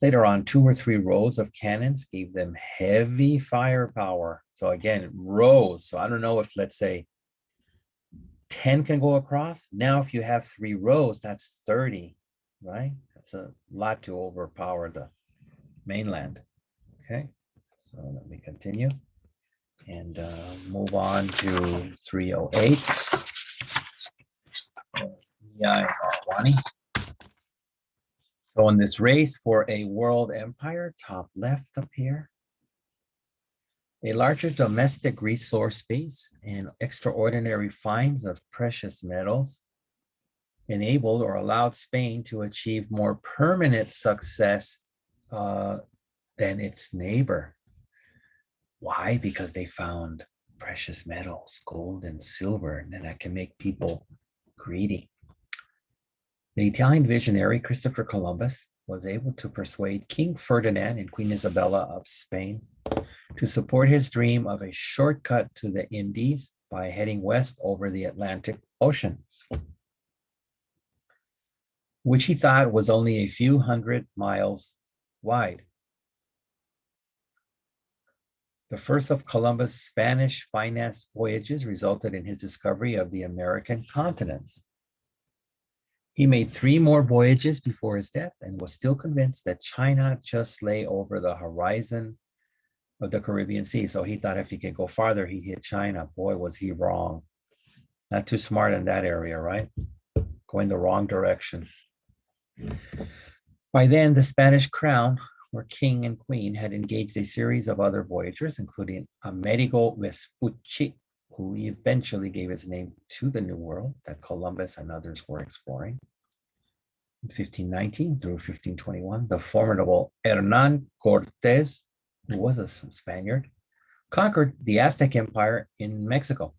Later on, 2 or 3 rows of cannons gave them heavy firepower. So again, rows. So I don't know if, let's say, 10 can go across. Now, if you have 3 rows, that's 30, right? That's a lot to overpower the mainland. Okay, so let me continue and move on to 308. Yeah, so in this race for a world empire, top left up here, a larger domestic resource base and extraordinary finds of precious metals enabled or allowed Spain to achieve more permanent success than its neighbor. Why? Because they found precious metals, gold and silver, and that can make people greedy. The Italian visionary Christopher Columbus was able to persuade King Ferdinand and Queen Isabella of Spain to support his dream of a shortcut to the Indies by heading west over the Atlantic Ocean, which he thought was only a few hundred miles wide. The first of Columbus' Spanish-financed voyages resulted in his discovery of the American continents. He made 3 more voyages before his death and was still convinced that China just lay over the horizon of the Caribbean Sea. So he thought if he could go farther, he'd hit China. Boy, was he wrong. Not too smart in that area, right? Going the wrong direction. By then, the Spanish crown, or king and queen, had engaged a series of other voyagers, including Amerigo Vespucci, who eventually gave his name to the New World that Columbus and others were exploring. In 1519 through 1521, the formidable Hernán Cortés, who was a Spaniard, conquered the Aztec Empire in Mexico.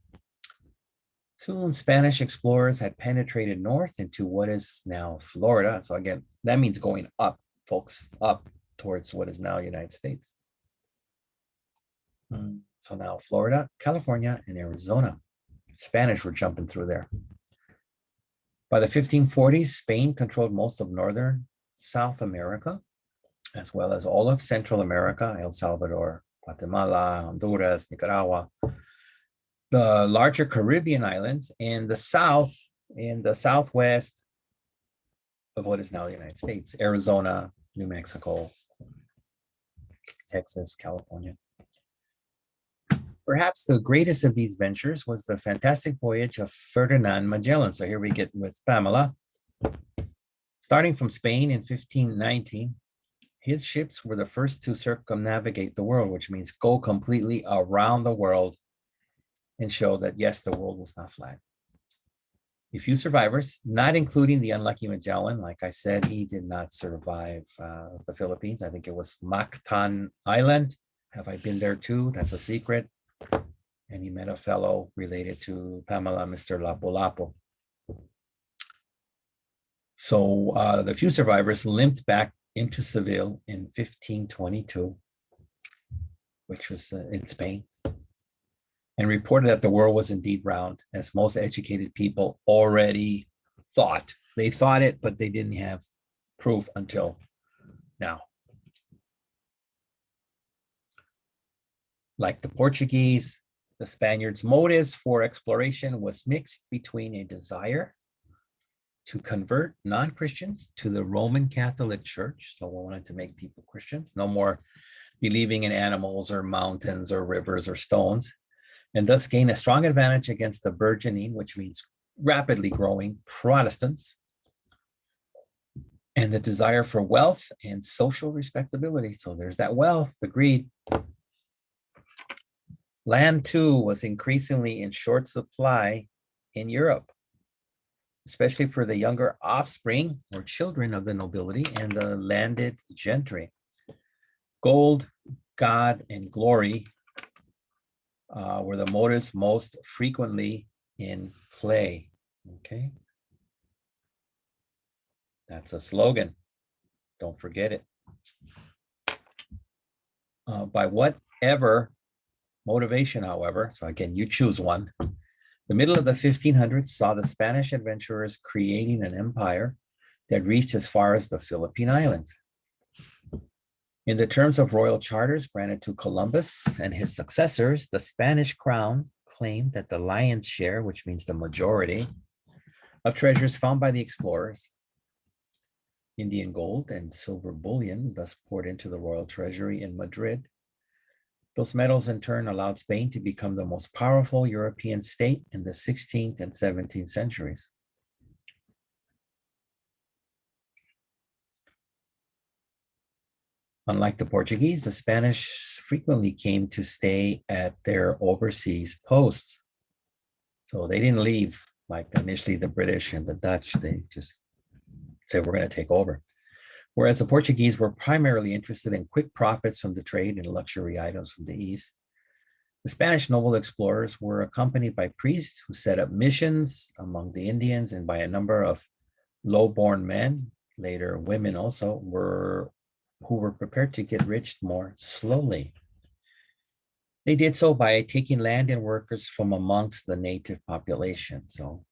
Soon, Spanish explorers had penetrated north into what is now Florida. So again, that means going up, folks, up towards what is now the United States. So now Florida, California, and Arizona. Spanish were jumping through there. By the 1540s, Spain controlled most of northern South America, as well as all of Central America, El Salvador, Guatemala, Honduras, Nicaragua, the larger Caribbean islands, and the south, in the southwest of what is now the United States, Arizona, New Mexico, Texas, California. Perhaps the greatest of these ventures was the fantastic voyage of Ferdinand Magellan. So here we get with Pamela. Starting from Spain in 1519, his ships were the first to circumnavigate the world, which means go completely around the world and show that, yes, the world was not flat. A few survivors, not including the unlucky Magellan. Like I said, he did not survive the Philippines. I think it was Mactan Island. Have I been there too? That's a secret. And he met a fellow related to Pamela, Mr. Lapu-Lapu. So the few survivors limped back into Seville in 1522, which was in Spain, and reported that the world was indeed round, as most educated people already thought. They thought it, but they didn't have proof until now. Like the Portuguese, the Spaniards' motives for exploration was mixed between a desire to convert non-Christians to the Roman Catholic Church. So we wanted to make people Christians, no more believing in animals or mountains or rivers or stones, and thus gain a strong advantage against the burgeoning, which means rapidly growing, Protestants, and the desire for wealth and social respectability. So there's that wealth, the greed. Land, too, was increasingly in short supply in Europe, especially for the younger offspring or children of the nobility and the landed gentry. Gold, God, and glory were the motives most frequently in play. Okay. That's a slogan. Don't forget it. By whatever motivation, however, so again, you choose one. The middle of the 1500s saw the Spanish adventurers creating an empire that reached as far as the Philippine Islands. In the terms of royal charters granted to Columbus and his successors, the Spanish crown claimed that the lion's share, which means the majority, of treasures found by the explorers, Indian gold and silver bullion, thus poured into the royal treasury in Madrid. Those metals in turn allowed Spain to become the most powerful European state in the 16th and 17th centuries. Unlike the Portuguese, the Spanish frequently came to stay at their overseas posts. So they didn't leave like initially the British and the Dutch, they just said, we're going to take over. Whereas the Portuguese were primarily interested in quick profits from the trade and luxury items from the East. The Spanish noble explorers were accompanied by priests who set up missions among the Indians and by a number of low-born men, later women also, who were prepared to get rich more slowly. They did so by taking land and workers from amongst the native population. So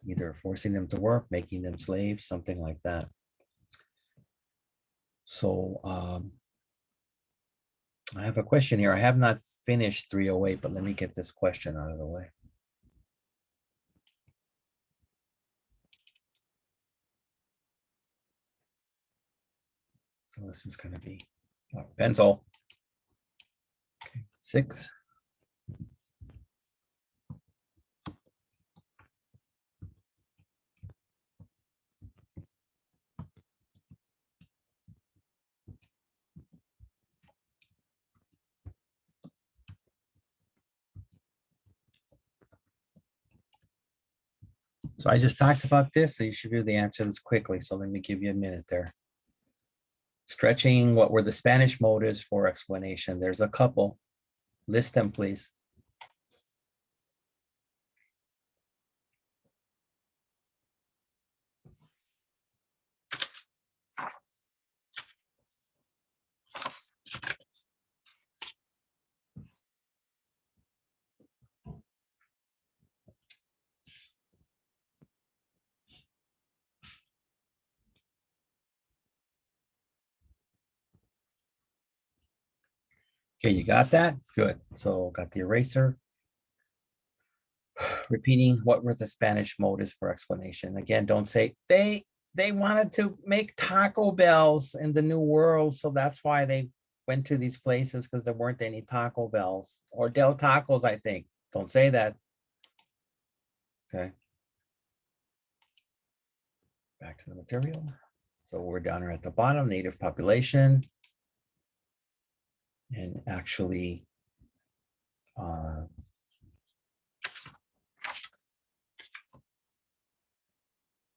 either forcing them to work, making them slaves, something like that. So I have a question here. I have not finished 308, but let me get this question out of the way. So this is going to be pencil. Okay, 6. So I just talked about this, so you should be able to answer this quickly. So let me give you a minute there. Stretching, what were the Spanish motives for explanation? There's a couple. List them, please. Okay, you got that? Good. So got the eraser. Repeating, what were the Spanish motives for explanation? Again, don't say they wanted to make Taco Bells in the New World, so that's why they went to these places, because there weren't any Taco Bells or Del Tacos, I think. Don't say that. Okay. Back to the material. So we're down here at the bottom, native population. And actually,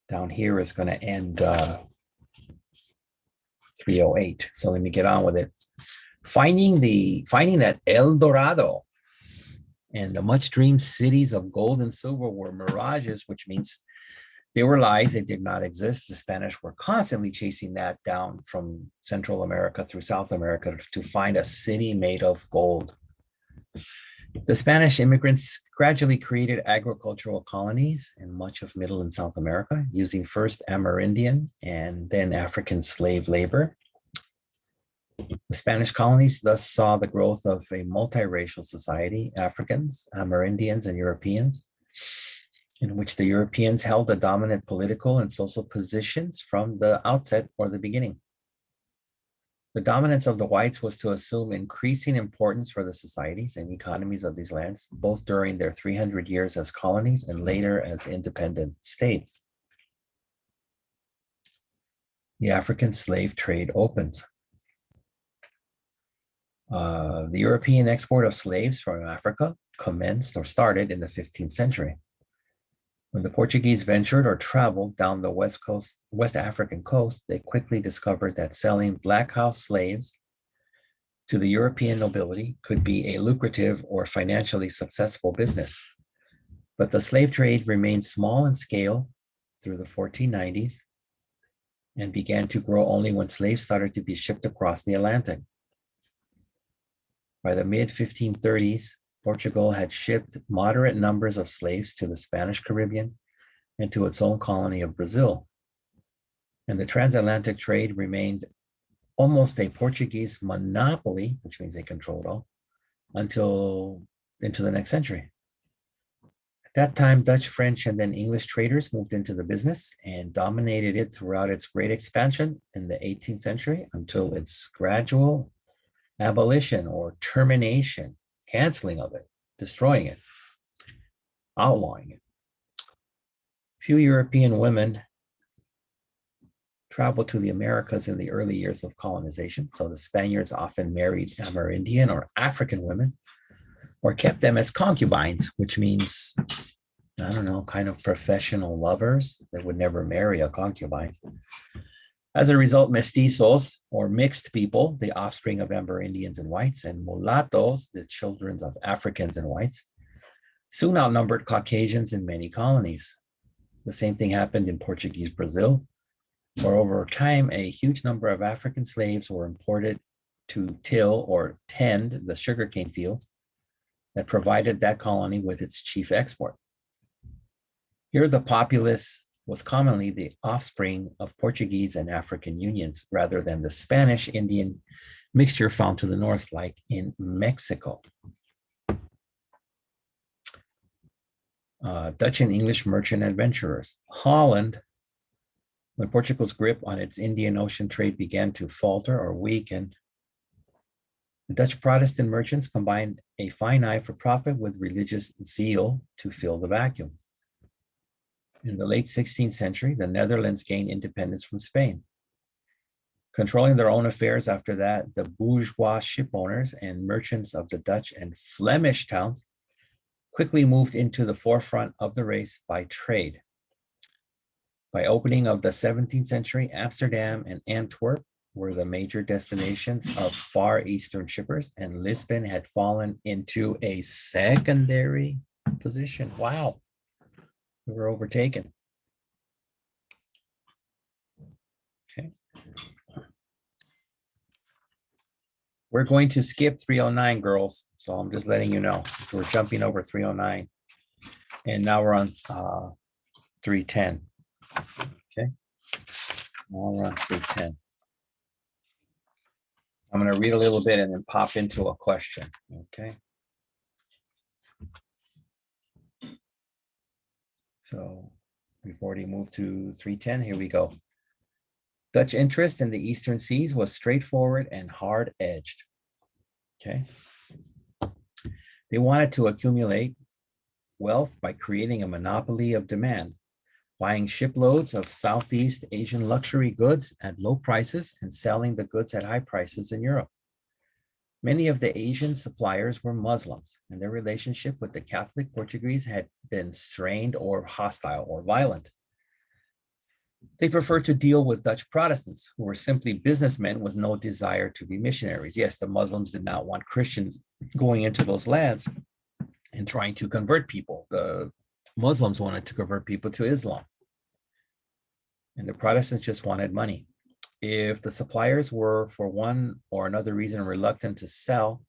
down here is going to end 308. So let me get on with it. Finding that El Dorado and the much dreamed cities of gold and silver were mirages, which means they were lies. They did not exist. The Spanish were constantly chasing that down from Central America through South America to find a city made of gold. The Spanish immigrants gradually created agricultural colonies in much of Middle and South America, using first Amerindian and then African slave labor. The Spanish colonies thus saw the growth of a multiracial society, Africans, Amerindians, and Europeans, in which the Europeans held the dominant political and social positions from the outset or the beginning. The dominance of the whites was to assume increasing importance for the societies and economies of these lands, both during their 300 years as colonies and later as independent states. The African slave trade opens. The European export of slaves from Africa commenced or started in the 15th century. When the Portuguese ventured or traveled down the West African coast, they quickly discovered that selling black house slaves to the European nobility could be a lucrative or financially successful business. But the slave trade remained small in scale through the 1490s and began to grow only when slaves started to be shipped across the Atlantic. By the mid-1530s, Portugal had shipped moderate numbers of slaves to the Spanish Caribbean and to its own colony of Brazil. And the transatlantic trade remained almost a Portuguese monopoly, which means they controlled all, until into the next century. At that time, Dutch, French, and then English traders moved into the business and dominated it throughout its great expansion in the 18th century until its gradual abolition or termination, canceling of it, destroying it, outlawing it. Few European women traveled to the Americas in the early years of colonization, so the Spaniards often married Amerindian or African women or kept them as concubines, which means I don't know, kind of professional lovers that would never marry a concubine. As a result, mestizos, or mixed people, the offspring of Amerindians and whites, and mulattoes, the children of Africans and whites, soon outnumbered Caucasians in many colonies. The same thing happened in Portuguese Brazil, where over time, a huge number of African slaves were imported to till or tend the sugarcane fields that provided that colony with its chief export. Here, the populace was commonly the offspring of Portuguese and African unions rather than the Spanish-Indian mixture found to the north, like in Mexico. Dutch and English merchant adventurers. Holland, when Portugal's grip on its Indian Ocean trade began to falter or weaken, the Dutch Protestant merchants combined a fine eye for profit with religious zeal to fill the vacuum. In the late 16th century, the Netherlands gained independence from Spain. Controlling their own affairs after that, the bourgeois ship owners and merchants of the Dutch and Flemish towns quickly moved into the forefront of the race by trade. By opening of the 17th century, Amsterdam and Antwerp were the major destinations of Far Eastern shippers, and Lisbon had fallen into a secondary position. Wow. We were overtaken. Okay. We're going to skip 309, girls. So I'm just letting you know. We're jumping over 309. And now we're on 310. Okay. Now we're on 310. I'm going to read a little bit and then pop into a question. Okay. So we've already moved to 310. Here we go. Dutch interest in the Eastern seas was straightforward and hard-edged. Okay. They wanted to accumulate wealth by creating a monopoly of demand, buying shiploads of Southeast Asian luxury goods at low prices and selling the goods at high prices in Europe. Many of the Asian suppliers were Muslims, and their relationship with the Catholic Portuguese had been strained or hostile or violent. They preferred to deal with Dutch Protestants, who were simply businessmen with no desire to be missionaries. Yes, the Muslims did not want Christians going into those lands and trying to convert people. The Muslims wanted to convert people to Islam, and the Protestants just wanted money. If the suppliers were, for one or another reason, reluctant to sell,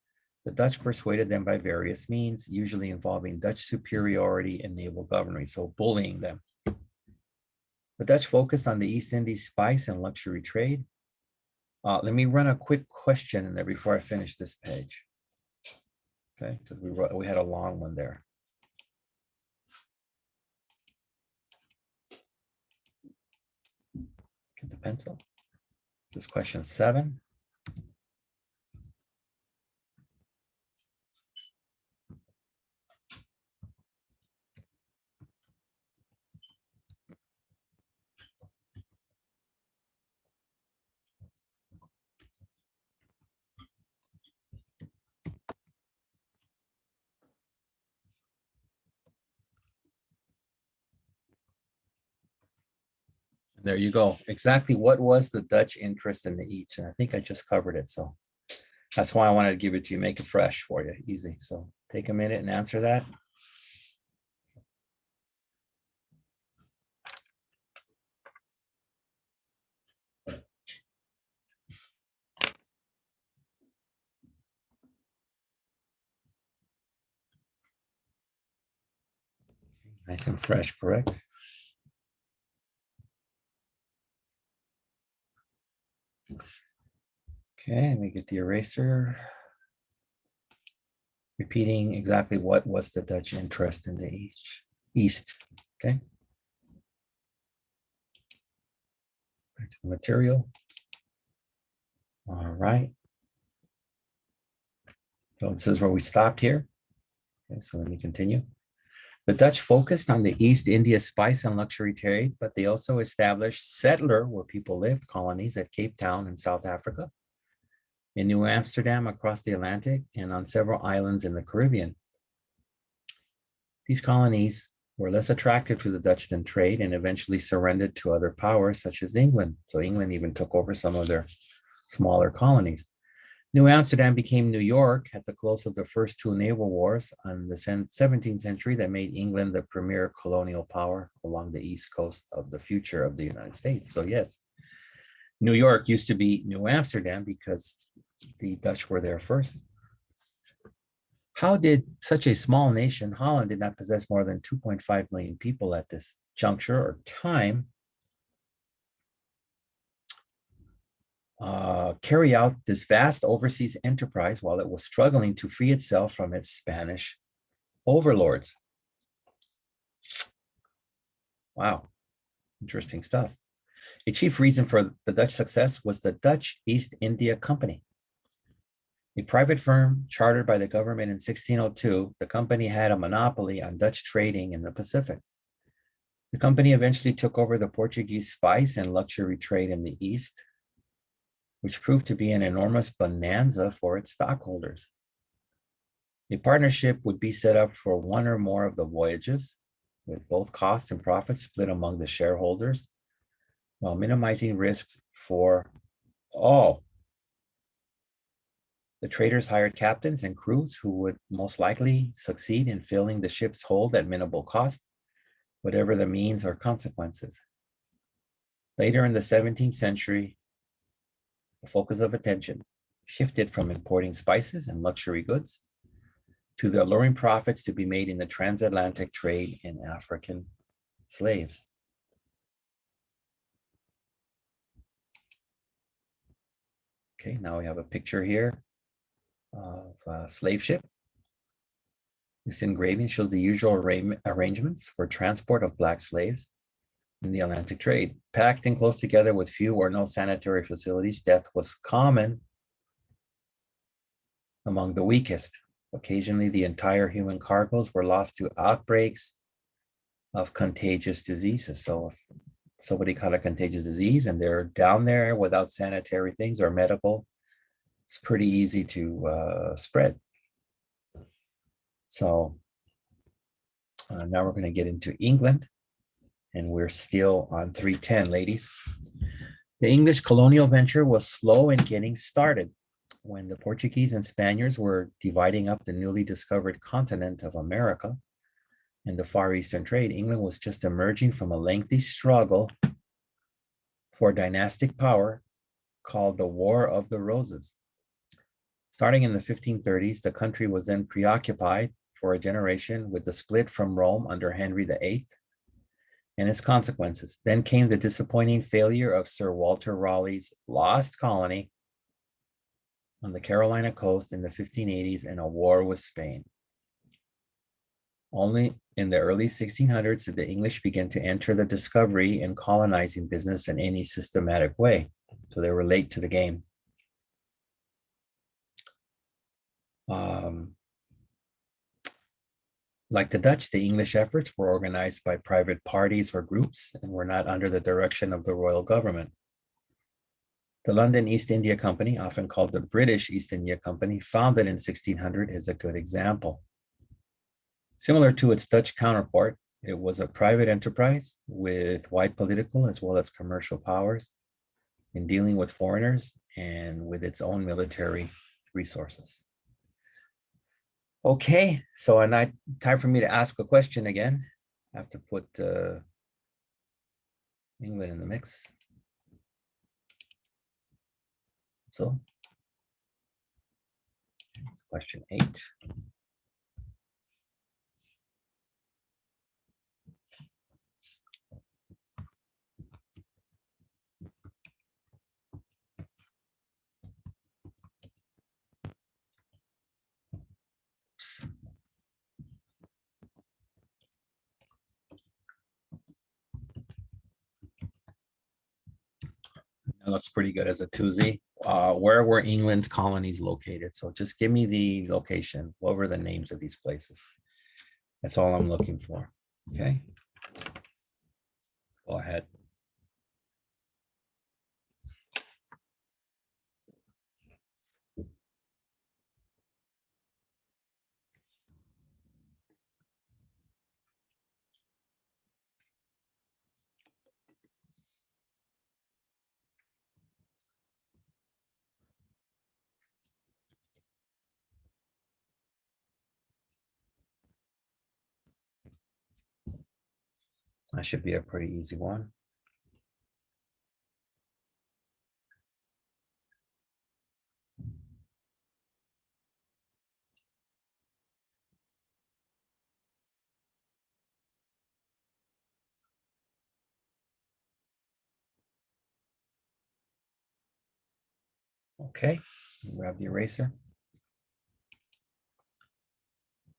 the Dutch persuaded them by various means, usually involving Dutch superiority in naval governance, so bullying them. The Dutch focused on the East Indies spice and luxury trade. Let me run a quick question in there before I finish this page. Okay, because we had a long one there. Get the pencil. This is question 7. There you go. Exactly what was the Dutch interest in the East? And I think I just covered it. So that's why I wanted to give it to you, make it fresh for you, easy. So take a minute and answer that. Nice and fresh, correct? Okay, let me get the eraser. Repeating exactly what was the Dutch interest in the East. Okay. Back to the material. All right. So this is where we stopped here. Okay, so let me continue. The Dutch focused on the East India spice and luxury trade, but they also established settler, where people lived, colonies at Cape Town in South Africa, in New Amsterdam across the Atlantic, and on several islands in the Caribbean. These colonies were less attractive to the Dutch than trade and eventually surrendered to other powers such as England. So England even took over some of their smaller colonies. New Amsterdam became New York at the close of the first two naval wars in the 17th century that made England the premier colonial power along the east coast of the future of the United States. So yes, New York used to be New Amsterdam because the Dutch were there first. How did such a small nation, Holland did not possess more than 2.5 million people at this juncture or time, carry out this vast overseas enterprise while it was struggling to free itself from its Spanish overlords? Wow, interesting stuff. A chief reason for the Dutch success was the Dutch East India Company. A private firm chartered by the government in 1602, the company had a monopoly on Dutch trading in the Pacific. The company eventually took over the Portuguese spice and luxury trade in the East, which proved to be an enormous bonanza for its stockholders. A partnership would be set up for one or more of the voyages, with both costs and profits split among the shareholders, while minimizing risks for all. The traders hired captains and crews who would most likely succeed in filling the ship's hold at minimal cost, whatever the means or consequences. Later in the 17th century, the focus of attention shifted from importing spices and luxury goods to the alluring profits to be made in the transatlantic trade in African slaves. Okay, now we have a picture here of a slave ship. This engraving shows the usual arrangements for transport of black slaves in the Atlantic trade. Packed in close together with few or no sanitary facilities, death was common among the weakest. Occasionally, the entire human cargoes were lost to outbreaks of contagious diseases. So if somebody caught a contagious disease and they're down there without sanitary things or medical, it's pretty easy to spread. So now we're going to get into England, and we're still on 310, ladies. The English colonial venture was slow in getting started. When the Portuguese and Spaniards were dividing up the newly discovered continent of America and the Far Eastern trade, England was just emerging from a lengthy struggle for dynastic power called the War of the Roses. Starting in the 1530s, the country was then preoccupied for a generation with the split from Rome under Henry VIII and its consequences. Then came the disappointing failure of Sir Walter Raleigh's lost colony on the Carolina coast in the 1580s and a war with Spain. Only in the early 1600s did the English begin to enter the discovery and colonizing business in any systematic way. So they were late to the game. Like the Dutch, the English efforts were organized by private parties or groups and were not under the direction of the royal government. The London East India Company, often called the British East India Company, founded in 1600, is a good example. Similar to its Dutch counterpart, it was a private enterprise with wide political as well as commercial powers in dealing with foreigners and with its own military resources. Okay, so time for me to ask a question again. I have to put England in the mix. So, it's question 8. That looks pretty good as a 2Z. Where were England's colonies located? So just give me the location. What were the names of these places? That's all I'm looking for. Okay. Go ahead. That should be a pretty easy one. Okay, grab the eraser.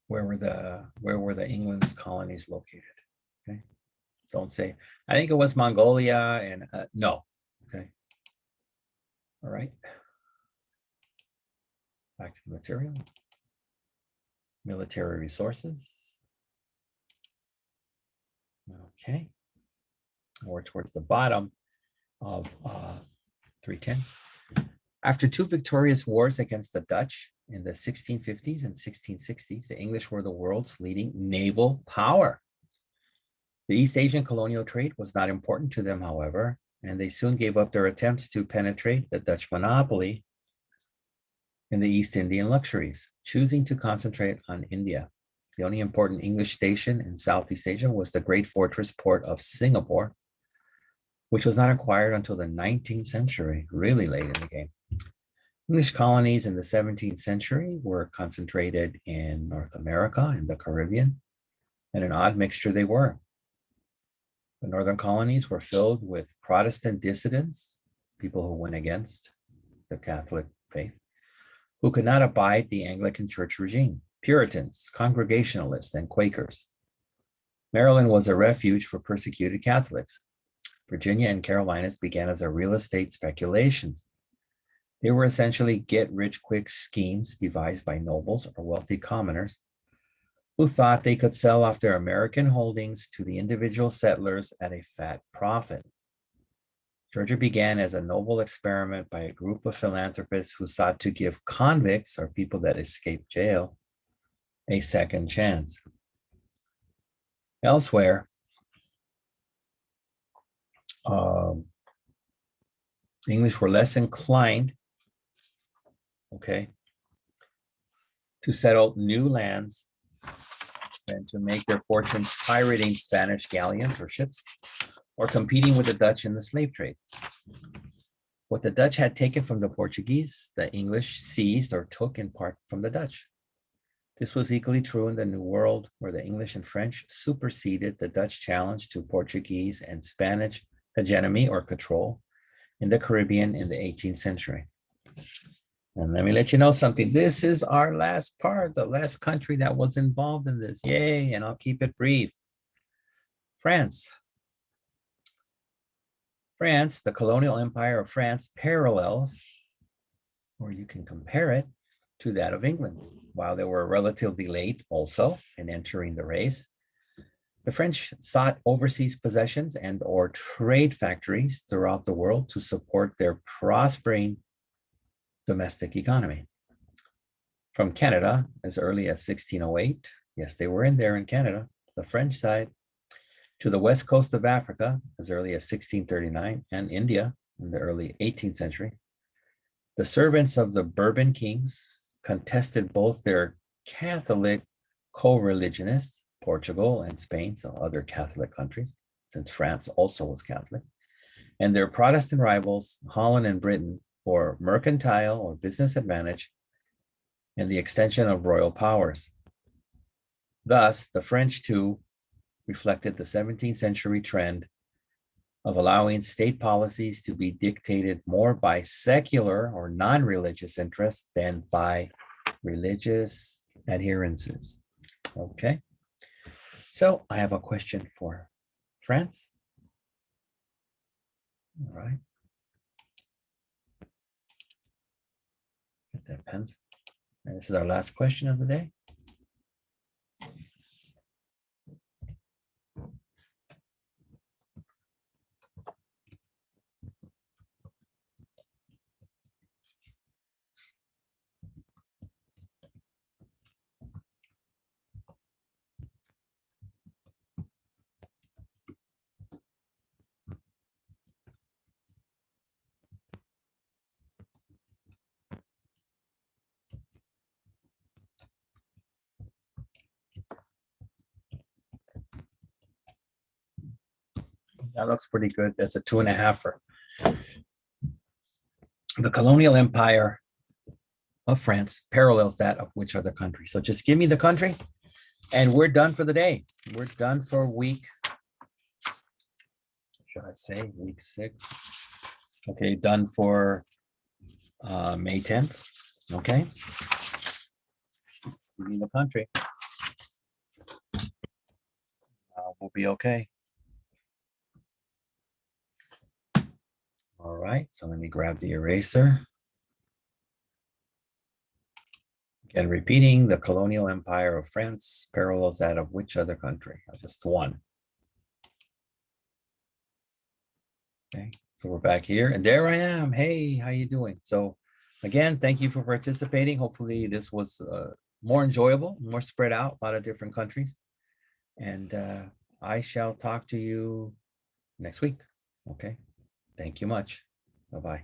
Where were the England's colonies located? Okay, don't say. I think it was Mongolia, and no. Okay. All right. Back to the material. Military resources. Okay. We're towards the bottom of 310. After two victorious wars against the Dutch in the 1650s and 1660s, the English were the world's leading naval power. The East Asian colonial trade was not important to them, however, and they soon gave up their attempts to penetrate the Dutch monopoly in the East Indian luxuries, choosing to concentrate on India. The only important English station in Southeast Asia was the great fortress port of Singapore, which was not acquired until the 19th century, really late in the game. English colonies in the 17th century were concentrated in North America and the Caribbean, and an odd mixture they were. The northern colonies were filled with Protestant dissidents, people who went against the Catholic faith, who could not abide the Anglican Church regime, Puritans, Congregationalists, and Quakers. Maryland was a refuge for persecuted Catholics. Virginia and Carolinas began as a real estate speculations. They were essentially get-rich-quick schemes devised by nobles or wealthy commoners who thought they could sell off their American holdings to the individual settlers at a fat profit. Georgia began as a noble experiment by a group of philanthropists who sought to give convicts, or people that escaped jail, a second chance. Elsewhere, English were less inclined, okay, to settle new lands and to make their fortunes pirating Spanish galleons or ships, or competing with the Dutch in the slave trade. What the Dutch had taken from the Portuguese, the English seized or took in part from the Dutch. This was equally true in the New World, where the English and French superseded the Dutch challenge to Portuguese and Spanish hegemony or control in the Caribbean in the 18th century. And let me let you know something. This is our last part, the last country that was involved in this. Yay, and I'll keep it brief. France. France, the colonial empire of France, parallels, or you can compare it to that of England. While they were relatively late also in entering the race, the French sought overseas possessions and or trade factories throughout the world to support their prospering domestic economy. From Canada as early as 1608, yes, they were in there in Canada, the French side, to the west coast of Africa as early as 1639, and India in the early 18th century. The servants of the Bourbon kings contested both their Catholic co-religionists, Portugal and Spain, so other Catholic countries, since France also was Catholic, and their Protestant rivals, Holland and Britain, for mercantile or business advantage and the extension of royal powers. Thus, the French too reflected the 17th century trend of allowing state policies to be dictated more by secular or non-religious interests than by religious adherences. Okay, so I have a question for France. All right. Get that pencil. And this is our last question of the day. That looks pretty good. That's a 2.5-er. The colonial empire of France parallels that of which other country? So just give me the country and we're done for the day. We're done for week, should I say week 6? Okay, done for May 10th. Okay. Give me the country. We'll be okay. All right, so let me grab the eraser. Again, repeating, the colonial empire of France parallels that of which other country? Just one. Okay, so we're back here and there I am. Hey, how you doing? So again, thank you for participating. Hopefully this was more enjoyable, more spread out, a lot of different countries. And I shall talk to you next week. Okay, thank you much. Bye-bye.